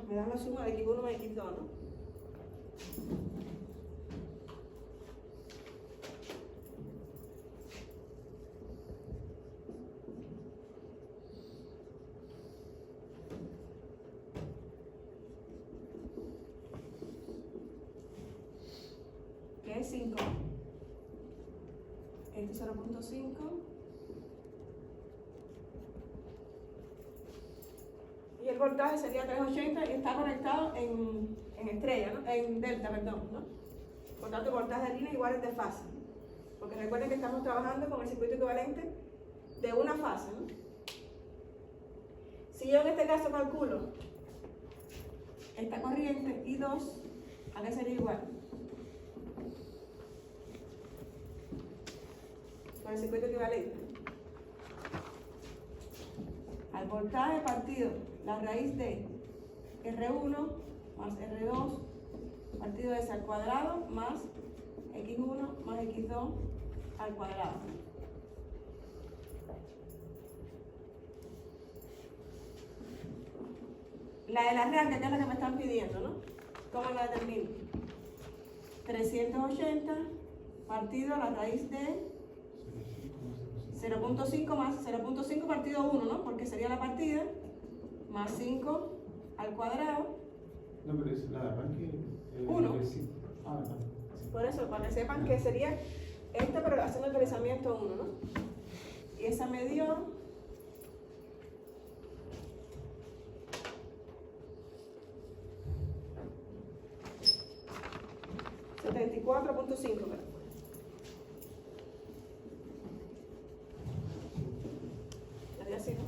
S1: Me dan la suma de X1 más X2, ¿no? Que es 5. Este 0.5. Y el voltaje sería 380 y está conectado en estrella, ¿no? En delta, perdón, ¿no? Por tanto, el voltaje de línea igual es de fase. Porque recuerden que estamos trabajando con el circuito equivalente de una fase, ¿no? Si yo en este caso calculo esta corriente I2, ¿a qué sería igual? con el circuito equivalente. Al voltaje partido la raíz de R1 más R2 partido de S al cuadrado más X1 más X2 al cuadrado. La del arranque, que es la que me están pidiendo, ¿no? ¿Cómo la determino? 380 partido a la raíz de 0.5 más 0.5 partido 1, ¿no? Porque sería la partida más 5 al cuadrado.
S2: No, pero es la de arranque.
S1: Uno.
S2: Sí. Ah, no.
S1: Por eso, para que sepan que sería esta, pero haciendo el deslizamiento 1, ¿no? Y esa me dio 74.5, ¿verdad? Sería así, ¿no?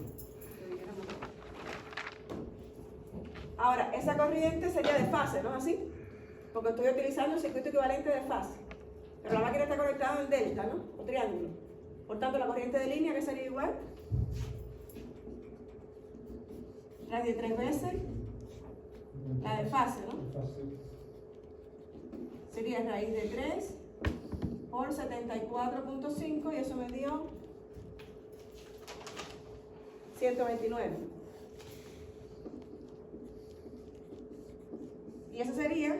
S1: Ahora, esa corriente sería de fase, ¿no? Así, porque estoy utilizando el circuito equivalente de fase. Pero la máquina está conectada en delta, ¿no? O triángulo. Por tanto, la corriente de línea, que sería igual, la de 3 veces la de fase, ¿no? Sería raíz de 3 por 74.5 y eso me dio 129. Y esa sería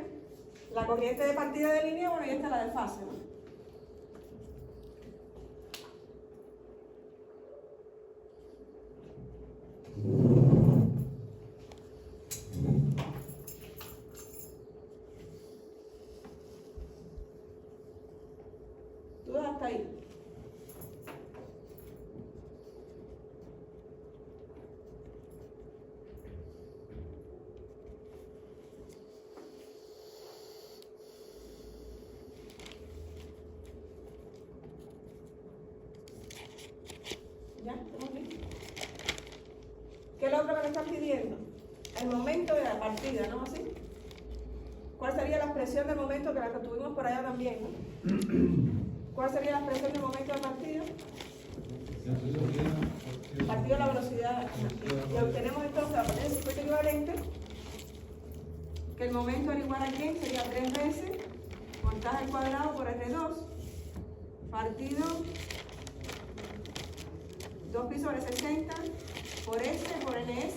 S1: la corriente de partida de línea, bueno, y esta es la de fase, ¿no? ¿Dudas hasta ahí? ¿Ya? ¿Estamos bien? ¿Qué es lo otro que me están pidiendo? El momento de la partida, ¿no? ¿Así? ¿Cuál sería la expresión del momento que la que tuvimos por allá también, ¿no? ¿Cuál sería la expresión del momento de partida? Partido de la velocidad. Y obtenemos entonces a partir del circuito equivalente que el momento era igual a quién, sería 3 veces voltaje al cuadrado por R2 partido 2 pi sobre 60 por S por NS,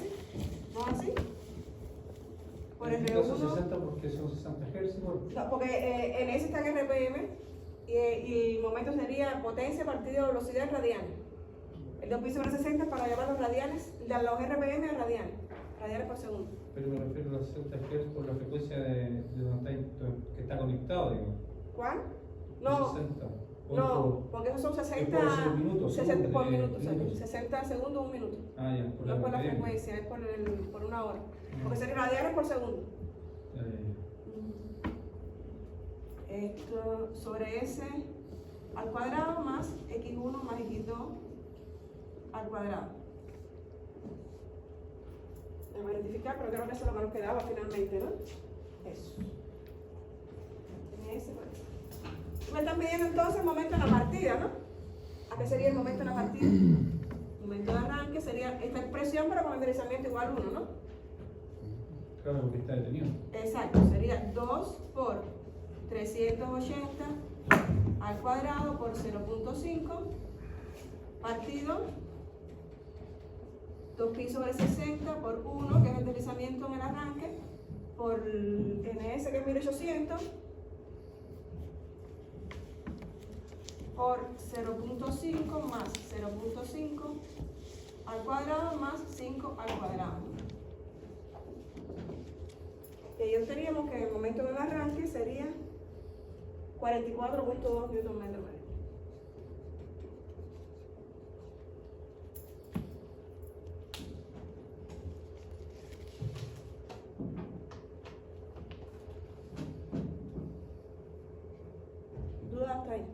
S1: ¿no así? Por
S4: En este caso
S1: R1.
S4: 60 porque son 60 Hz.
S1: No, porque NS está en RPM y el momento sería potencia partido de velocidad radianes. El 2 pi sobre 60 es para llevar los radianes, de los RPM a radianes por segundo.
S4: Pero me refiero a los 60 Hz por la frecuencia de donde que está conectado, digo.
S1: ¿Cuál? No,
S4: 60.
S1: no, porque esos son 60,
S4: por 6 minutos,
S1: 60 por
S4: segundos,
S1: minuto,
S4: minutos.
S1: 60 segundos, un minuto.
S4: Ah, ya.
S1: No es por la frecuencia, es por una hora. Porque sería radianes por segundo. Esto sobre S al cuadrado más X1 más X2 al cuadrado. Voy a identificar, pero creo que eso es lo que nos quedaba finalmente, ¿no? Eso. Tiene ese, bueno. Me están pidiendo entonces el momento de la partida, ¿no? ¿A qué sería el momento de la partida? El momento de arranque sería esta expresión, pero con el deslizamiento igual 1, ¿no?
S4: Claro, porque está detenido.
S1: Exacto, sería 2 por 380 al cuadrado por 0.5 partido 2 pi sobre 60 por 1, que es el deslizamiento en el arranque, por NS, que es 1800, por 0.5 más 0.5 al cuadrado más 5 al cuadrado. Y ahí obteníamos que el momento del arranque sería 44.2 Nm. ¿Dudas hasta ahí?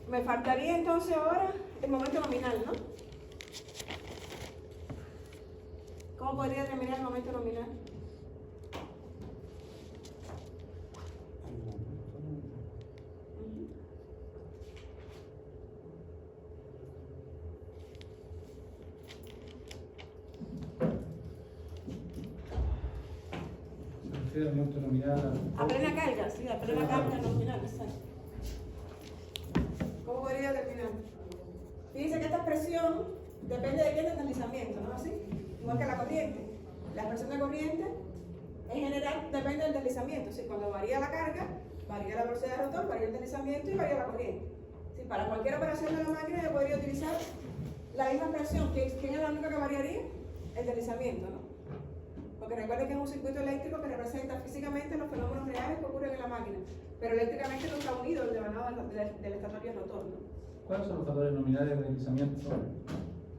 S1: Me faltaría entonces ahora el momento nominal, ¿no? ¿Cómo podría determinar el momento nominal? Ujú.
S4: Se refiere al momento nominal.
S1: A plena carga, sí, a plena carga nominal, exacto. ¿Cómo podría determinar? Fíjense que esta expresión depende de qué del deslizamiento, ¿no? ¿Así? Igual que la corriente. La expresión de corriente, en general, depende del deslizamiento. ¿Sí? Cuando varía la carga, varía la velocidad del rotor, varía el deslizamiento y varía la corriente. ¿Sí? Para cualquier operación de la máquina yo podría utilizar la misma expresión. ¿Quién es la única que variaría? El deslizamiento, ¿no? Porque recuerden que es un circuito eléctrico que representa físicamente los fenómenos reales que ocurren en la máquina, pero eléctricamente no está unido el devanado del estator y el rotor, ¿no?
S4: ¿Cuáles son los factores nominales de deslizamiento?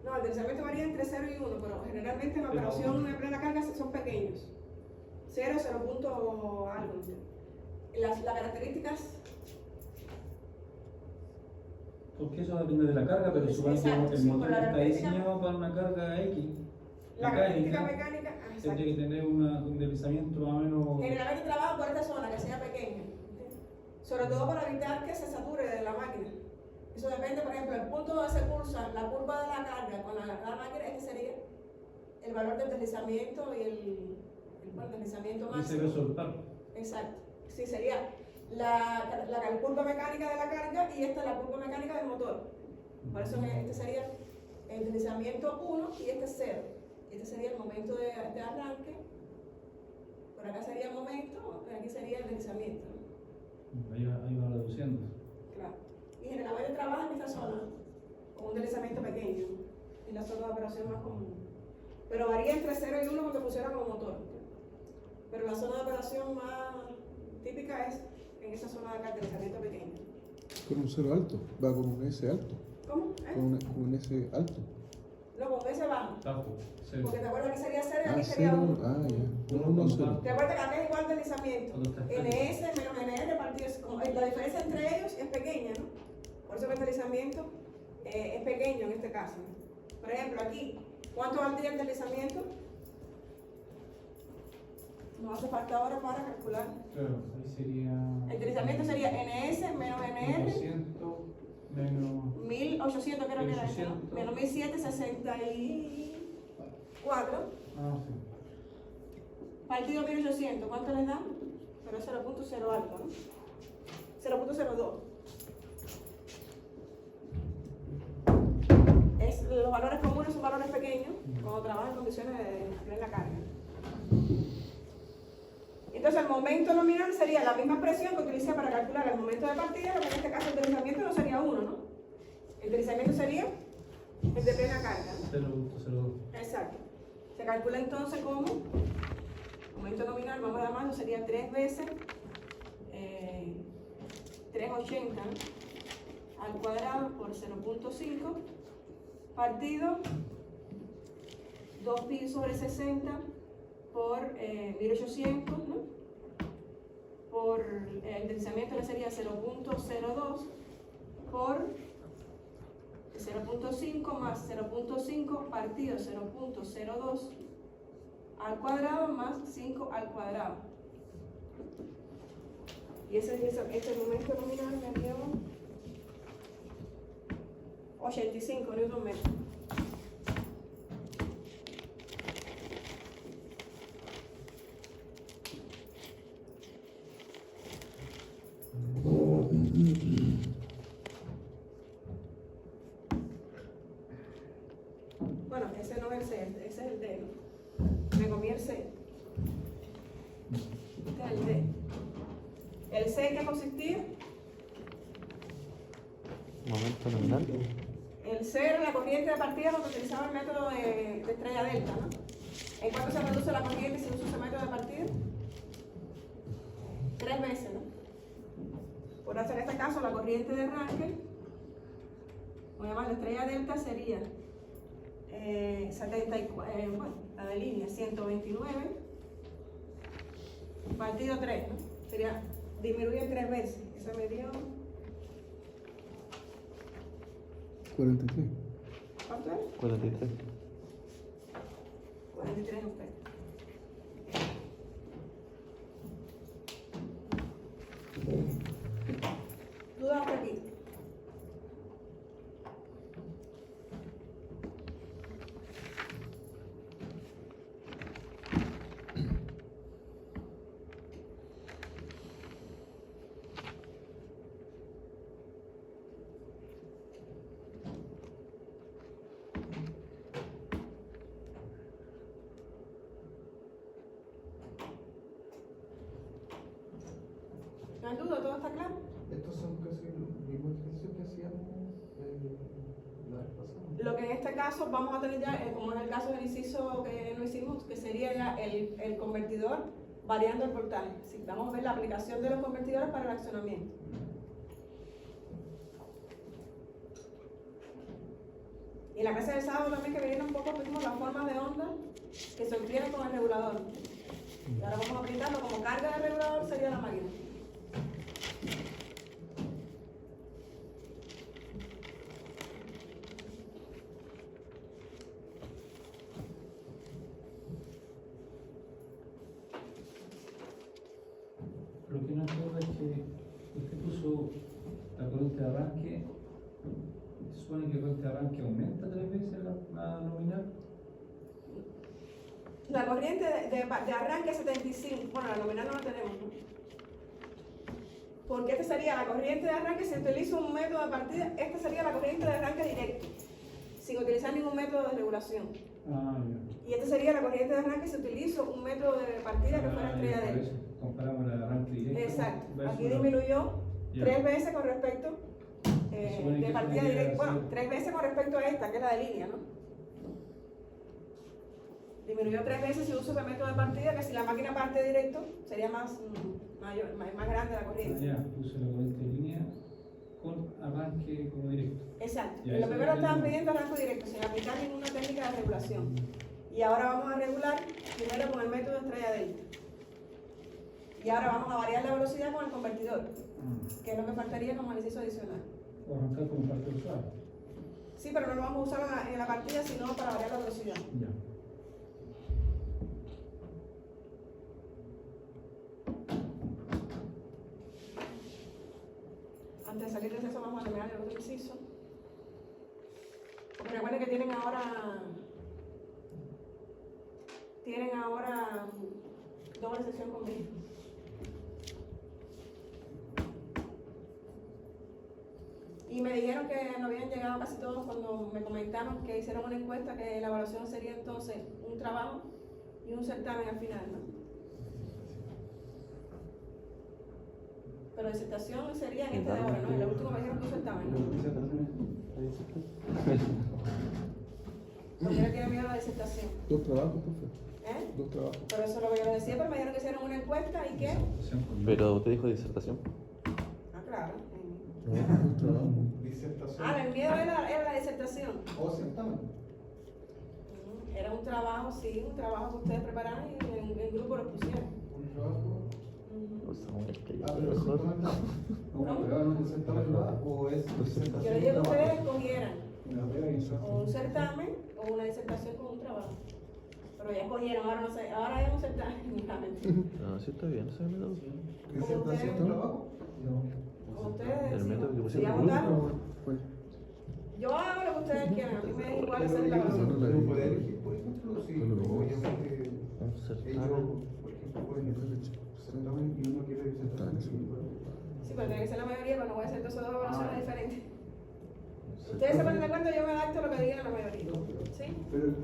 S1: No, el deslizamiento varía entre 0 y 1, pero generalmente en la operación de plena carga son pequeños. 0, 0 punto algo. Las características.
S4: Porque eso depende de la carga, pero supongo que
S1: Exacto,
S4: el
S1: sí,
S4: motor
S1: por la
S4: está
S1: característica-
S4: diseñado para una carga X.
S1: La característica mecánica, exacto.
S4: Tendría que tener un deslizamiento más o menos.
S1: Generalmente trabaja por esta zona, que sea pequeña. Sobre todo para evitar que se sature de la máquina. Eso depende, por ejemplo, el punto donde se pulsa la curva de la carga con la máquina, este sería el valor del deslizamiento y el deslizamiento
S4: Y se
S1: máximo.
S4: ve soltar.
S1: Exacto. Sí, sería la curva mecánica de la carga y esta es la curva mecánica del motor. Por eso este sería el deslizamiento 1 y este 0. Este sería el momento de arranque. Por acá sería el momento, aquí sería el deslizamiento.
S4: Ahí va reduciendo.
S1: Claro. Y generalmente trabaja en esta zona, con un deslizamiento pequeño, y la zona de operación más común. Pero varía entre 0 y 1 porque funciona como motor. Pero la zona de operación más típica es en esa zona de acá, deslizamiento pequeño.
S5: Con un cero alto, va con un S alto,
S1: ¿Cómo?
S5: con un S alto.
S1: No, con ese bajo.
S4: Tajo.
S1: Porque te acuerdas que sería 0 y
S5: Ah,
S1: aquí sería
S5: 0,
S1: 1.
S5: ah, ya. 1, 0.
S1: ¿Te acuerdas que acá es igual deslizamiento?
S4: Cuando está
S1: NS menos NR partido. La diferencia entre ellos es pequeña, ¿no? Por eso que el deslizamiento es pequeño en este caso. Por ejemplo, aquí, ¿cuánto valdría el deslizamiento? No hace falta ahora para calcular.
S4: Claro, ahí sería.
S1: El deslizamiento sería NS menos NR
S4: 200 menos.
S1: 1800, creo que era eso, ¿no?
S4: 1800.
S1: Menos 1764
S4: Ah, sí.
S1: partido 1800, ¿cuánto les da? Pero 0.0 algo, ¿no? 0.02. Los valores comunes son valores pequeños cuando trabajan en condiciones de plena carga. Entonces el momento nominal sería la misma expresión que utilicé para calcular el momento de partida, pero en este caso el deslizamiento no sería 1, ¿no? El deslizamiento sería el de plena carga, ¿no?
S4: 0.02.
S1: Exacto. Se calcula entonces como momento nominal, vamos a llamarlo, sería 3 veces 380 al cuadrado por 0.5 partido 2pi sobre 60 por 1800, ¿no? Por el deslizamiento le sería 0.02 por 0.5 más 0.5 partido 0.02 al cuadrado más 5 al cuadrado. Y ese momento nominal me dio 85 newton metros. Bueno, ese no es el C, ese es el D, ¿no? Me comí el C. Este es el D. El C en qué consistía.
S3: Momento nominal.
S1: El C era la corriente de partida cuando utilizaba el método de estrella delta, ¿no? ¿En cuánto se reduce la corriente si uso ese método de partida? 3 veces, ¿no? Por eso en este caso la corriente de arranque, voy a llamar la estrella delta, sería 74, bueno, la de línea 129 partido 3, ¿no? Sería disminuir 3 veces. Eso me dio,
S5: 43.
S1: ¿cuánto es?
S3: 43.
S1: 43 ustedes. Duda hasta aquí. ¿No hay duda? ¿Todo está claro?
S2: Estos son casi los mismos ejercicios que hacíamos la vez pasada.
S1: Lo que en este caso vamos a tener ya, como en el caso del inciso que no hicimos, que sería ya el convertidor variando el voltaje. Sí, vamos a ver la aplicación de los convertidores para el accionamiento. Y en la clase del sábado también que vinieron un poco vimos las formas de onda que se obtienen con el regulador. Y ahora vamos a aplicarlo como carga del regulador sería la máquina.
S4: Lo que no entiendo es que usted puso la corriente de arranque, se supone que la corriente de arranque aumenta 3 veces la nominal.
S1: La corriente de arranque 75, bueno, la nominal no la tenemos, ¿no? Porque esta sería la corriente de arranque si utiliza un método de partida, esta sería la corriente de arranque directo, sin utilizar ningún método de regulación.
S4: Ah,
S1: Y esta sería la corriente de arranque si utilizo un método de partida que fuera estrella
S4: por
S1: de
S4: eso comparamos la de arranque directo.
S1: Exacto.
S4: versus
S1: Aquí
S4: la-
S1: disminuyó
S4: Ya.
S1: 3 veces con respecto
S4: supone
S1: de
S4: que
S1: partida
S4: eso
S1: directa.
S4: debería
S1: Bueno,
S4: ser-
S1: 3 veces con respecto a esta, que es la de línea, ¿no? Disminuyó 3 veces si uso el método de partida, que si la máquina parte directo sería más grande la
S4: Ah,
S1: corriente.
S4: ya, puse la corriente de línea con arranque como directo.
S1: Exacto.
S4: Ya,
S1: En lo
S4: eso
S1: primero
S4: es
S1: estaban
S4: el-
S1: pidiendo arranque directo, sin aplicar ninguna técnica de regulación. Y ahora vamos a regular primero con el método estrella delta. Y ahora vamos a variar la velocidad con el convertidor, que es lo que faltaría como ejercicio adicional.
S4: O arrancar como parte usual.
S1: Sí, pero no lo vamos a usar en la partida, sino para variar la velocidad.
S4: Ya.
S1: Antes de salir de eso vamos a terminar el otro inciso. Porque recuerden que tienen ahora doble sesión conmigo. Y me dijeron que no habían llegado casi todos cuando me comentaron que hicieron una encuesta que la evaluación sería entonces un trabajo y un certamen al final, ¿no? Pero disertación sería en este de ahora, ¿no? En el último me dijeron que un certamen, ¿no? ¿Por qué le tiene miedo a la disertación?
S5: 2 trabajos, profe.
S1: ¿Eh?
S5: 2 trabajos.
S1: Pero eso es lo que yo les decía, pero me dijeron que hicieron una encuesta y que...
S3: Pero usted dijo disertación.
S1: Ah, claro.
S5: 2 trabajos.
S2: Disertación.
S1: Ah, el miedo era la disertación.
S2: O certamen.
S1: Era un trabajo, sí, un trabajo que ustedes prepararon y en grupo lo pusieron.
S2: Un trabajo.
S3: O sea, bueno, que yo
S2: Pero
S3: mejor.
S2: certamen no. No, pero no es certamen o es disertación.
S1: Yo le dije que ustedes escogieran
S2: Una prueba y eso.
S1: o un certamen o una disertación con un trabajo. Pero ya escogieron, ahora no sé, ahora es un certamen.
S3: No, sí está bien, ese método.
S2: ¿Disertación un trabajo?
S1: Como ustedes
S3: El método que
S1: deciden. Si
S3: pusieron
S1: ya
S3: en el
S1: votaron,
S3: grupo.
S5: Pues,
S1: yo hago lo que ustedes quieran, a mí me da igual
S2: Pero
S1: hacer la
S2: ellos
S1: evaluación.
S2: no pueden elegir, por ejemplo, si obviamente
S3: Un
S2: ellos,
S3: certamen.
S2: por ejemplo, pueden elegir certamen y uno quiere disertación.
S1: Sí, pero tiene que ser la mayoría, pero no voy a hacer entonces 2 evaluaciones diferentes.
S3: Un
S1: Ustedes se ponen de
S3: certamen.
S1: acuerdo, yo me adapto a lo que diga la mayoría. ¿Sí?
S6: Pero el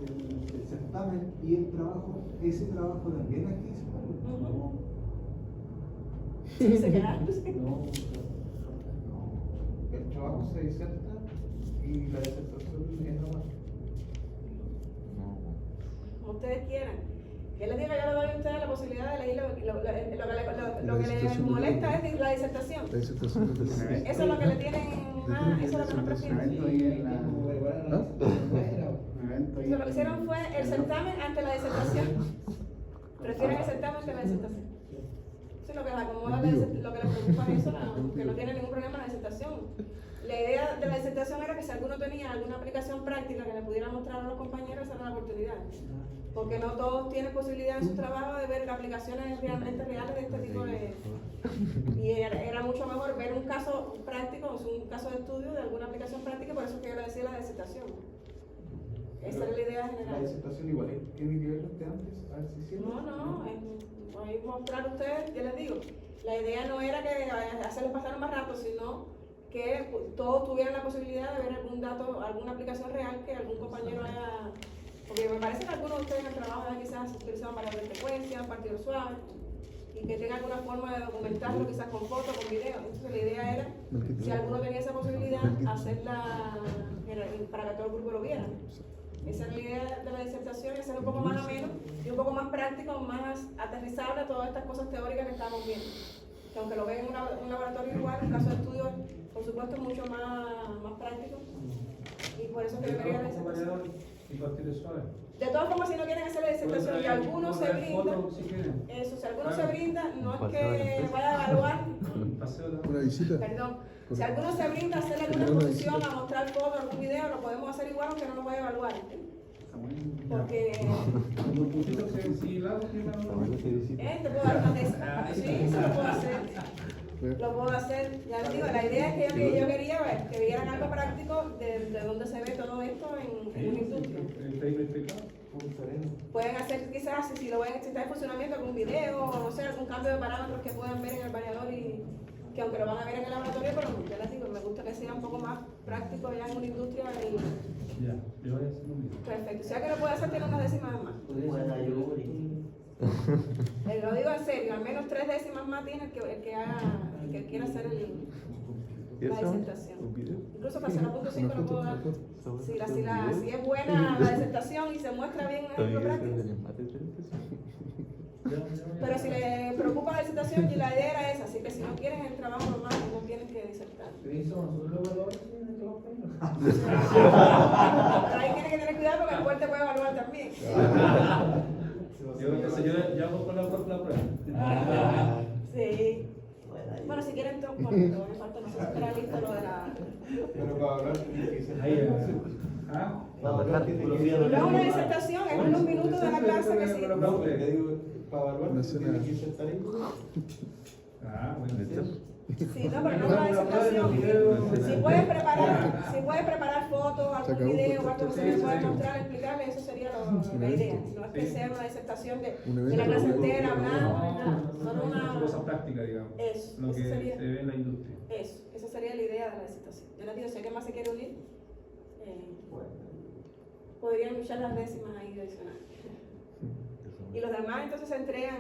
S6: certamen y el trabajo, ese trabajo también aquí se pone.
S1: Ujú. Sí, se quedaron.
S2: No, el trabajo se diserta y la disertación es normal.
S3: No.
S1: Como ustedes quieran. Que les diga, yo le doy a ustedes la posibilidad de elegir lo que les molesta es la disertación.
S5: la disertación es del-
S1: Eso es lo que le tienen más, eso es lo que no prefieren. Lo que hicieron fue el certamen ante la disertación. Prefieren el certamen ante la disertación. Eso es lo que les acomoda, lo que les preocupa es eso, que no tienen ningún problema en la disertación. La idea de la disertación era que si alguno tenía alguna aplicación práctica que le pudiera mostrar a los compañeros, esa era la oportunidad. porque no todos tienen posibilidad en su trabajo de ver aplicaciones realmente reales de este tipo de... Y era mucho mejor ver un caso práctico, un caso de estudio de alguna aplicación práctica, por eso es que yo le decía la disertación. Esa era la idea
S6: La
S1: general.
S6: disertación igual tiene que ver de antes, a ver si es cierto.
S1: No, voy a mostrar a ustedes, ya les digo, la idea no era que hacerles pasar más rato, sino que todos tuvieran la posibilidad de ver algún dato, alguna aplicación real que algún compañero haya, porque me parece que algunos de ustedes en el trabajo quizás utilizaban variables de frecuencia, partidos suaves, y que tengan alguna forma de documentarlo, quizás con fotos, con video. Entonces la idea era, si alguno tenía esa posibilidad, hacerla para que todo el grupo lo viera. Esa es la idea de la disertación, y hacer un poco más ameno y un poco más práctico, más aterrizable a todas estas cosas teóricas que estamos viendo. Que aunque lo ven en un laboratorio igual, un caso de estudio, por supuesto, es mucho más práctico. Y por eso es que yo quería la disertación.
S4: Y partidos suaves.
S1: De todas formas, si no quieren hacer la disertación y alguno se brinda,
S4: Si
S1: eso, si alguno se
S4: Claro.
S1: brinda, no es
S3: Un paseo de la
S1: que
S3: empresa.
S1: vaya a evaluar,
S4: Un paseo de
S5: Una visita.
S1: perdón, si alguno se brinda a hacer alguna exposición, a mostrar fotos, algún video, lo podemos hacer igual aunque no lo vaya a evaluar. Porque
S4: Los puntitos que si la
S1: te puedo dar una de esas. Sí, eso lo puedo hacer. Lo puedo hacer. Ya les digo, la idea es que yo quería ver, que vieran algo práctico de dónde se ve todo esto en una industria. Pueden hacer quizás, si lo ven, si está en funcionamiento, algún video o no sé, algún cambio de parámetros que puedan ver en el variador y que aunque lo van a ver en el laboratorio, pero ya les digo, me gusta que sea un poco más práctico ya en una industria.
S4: Ya, yo voy a hacer un video.
S1: Perfecto. Si sea que lo puede hacer, tiene unas décimas más. Lo digo en serio, al menos 3 décimas más tiene el que quiera hacer la disertación. Incluso para 0.5 no puedo dar. Si es buena la disertación y se muestra bien en el ejemplo práctico. Pero si le preocupa la disertación, y la idea era esa, así que si no quieren el trabajo normal, no tienen que disertar. Pero ahí tienen que tener cuidado porque el juez te puede evaluar también.
S4: Yo hago con la prueba.
S1: Sí. Bueno, si quieren, bueno, me falta, no sé si estará listo lo de la...
S6: Pero para hablar tiene que ser.
S4: Ahí, ¿ah?
S6: Para hablar tiene que
S1: Y
S6: ser.
S1: luego una disertación, es unos minutos de la clase que sí.
S6: No, pero le digo, para evaluar
S5: Una
S6: tiene
S5: escena.
S6: que ser ahí.
S4: Ah, bueno.
S1: Sí, no, pero no una disertación. Si puedes preparar fotos, algún video o algo que se les pueda mostrar, explicarle, eso sería la idea. No es que sea una disertación de la clase entera, hablando, solo una...
S4: Cosa práctica, digamos.
S1: Eso,
S4: Lo que
S1: eso
S4: se
S1: sería.
S4: ve en la industria.
S1: Eso, esa sería la idea de la disertación. Yo les digo, si alguien más se quiere unir, podrían luchar las décimas ahí adicionales. Y los demás entonces entregan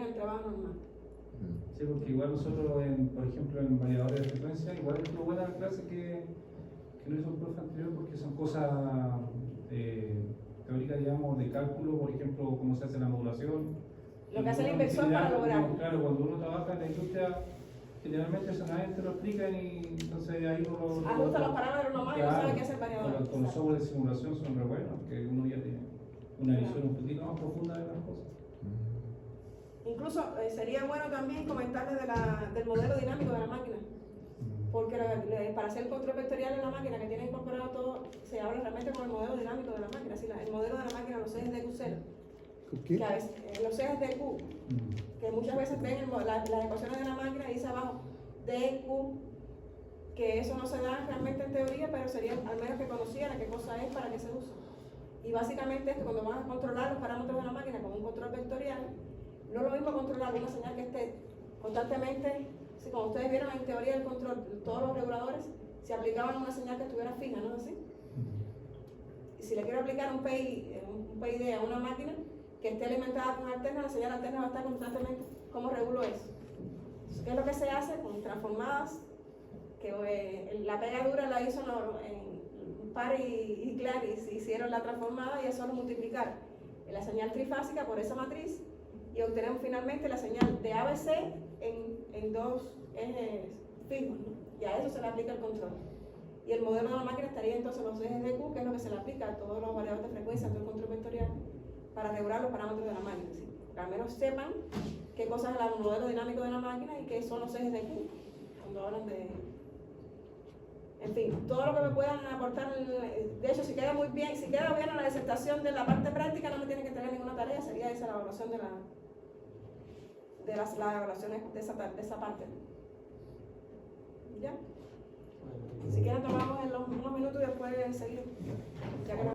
S1: el trabajo normal.
S4: Sí, porque igual nosotros, por ejemplo, en variadores de frecuencia, igual es una buena clase que no hizo el profe anterior porque son cosas teóricas, digamos, de cálculo, por ejemplo, cómo se hace la modulación.
S1: Lo que hace el inversor para lograrlo.
S4: Claro, cuando uno trabaja en la industria, generalmente eso nadie te lo explica y entonces ahí uno...
S1: Ajusta los parámetros nomás y no sabe qué hace el variador.
S4: Con los software de simulación son re buenos, porque uno ya tiene una visión un poquito más profunda de las cosas.
S1: Incluso sería bueno también comentarles del modelo dinámico de la máquina, porque para hacer el control vectorial en la máquina que tiene incorporado todo, se habla realmente con el modelo dinámico de la máquina, así, el modelo de la máquina, los ejes de Q0,
S5: ¿Qué?
S1: que a veces, los ejes de Q, que muchas veces ven las ecuaciones de la máquina y dice abajo DQ, que eso no se da realmente en teoría, pero sería al menos que conociera qué cosa es, para qué se usa. Y básicamente es que cuando vas a controlar los parámetros de la máquina con un control vectorial, no es lo mismo controlar una señal que esté constantemente, si como ustedes vieron en teoría del control, todos los reguladores se aplicaban a una señal que estuviera fija, ¿no es así? Y si le quiero aplicar un PID a una máquina que esté alimentada con alterna, la señal alterna va a estar constantemente. ¿Cómo regulo eso? ¿Qué es lo que se hace con transformadas? Que la pegadura la hizo en par y Claris, hicieron la transformada y eso lo multiplicaron. La señal trifásica por esa matriz y obtenemos finalmente la señal de ABC en 2 ejes fijos, ¿no? Y a eso se le aplica el control. Y el modelo de la máquina estaría entonces los ejes de Q, que es lo que se le aplica a todos los variadores de frecuencia, todo el control vectorial, para regular los parámetros de la máquina. ¿Sí? Que al menos sepan qué cosa es el modelo dinámico de la máquina y qué son los ejes de Q, cuando hablan de... En fin, todo lo que me puedan aportar, de hecho, si queda muy bien, si queda bien la disertación de la parte práctica, no me tienen que tener ninguna tarea, sería esa la evaluación de las evaluaciones de esa parte. ¿Ya? Si quieren tomamos unos minutos y después seguimos. Ya que no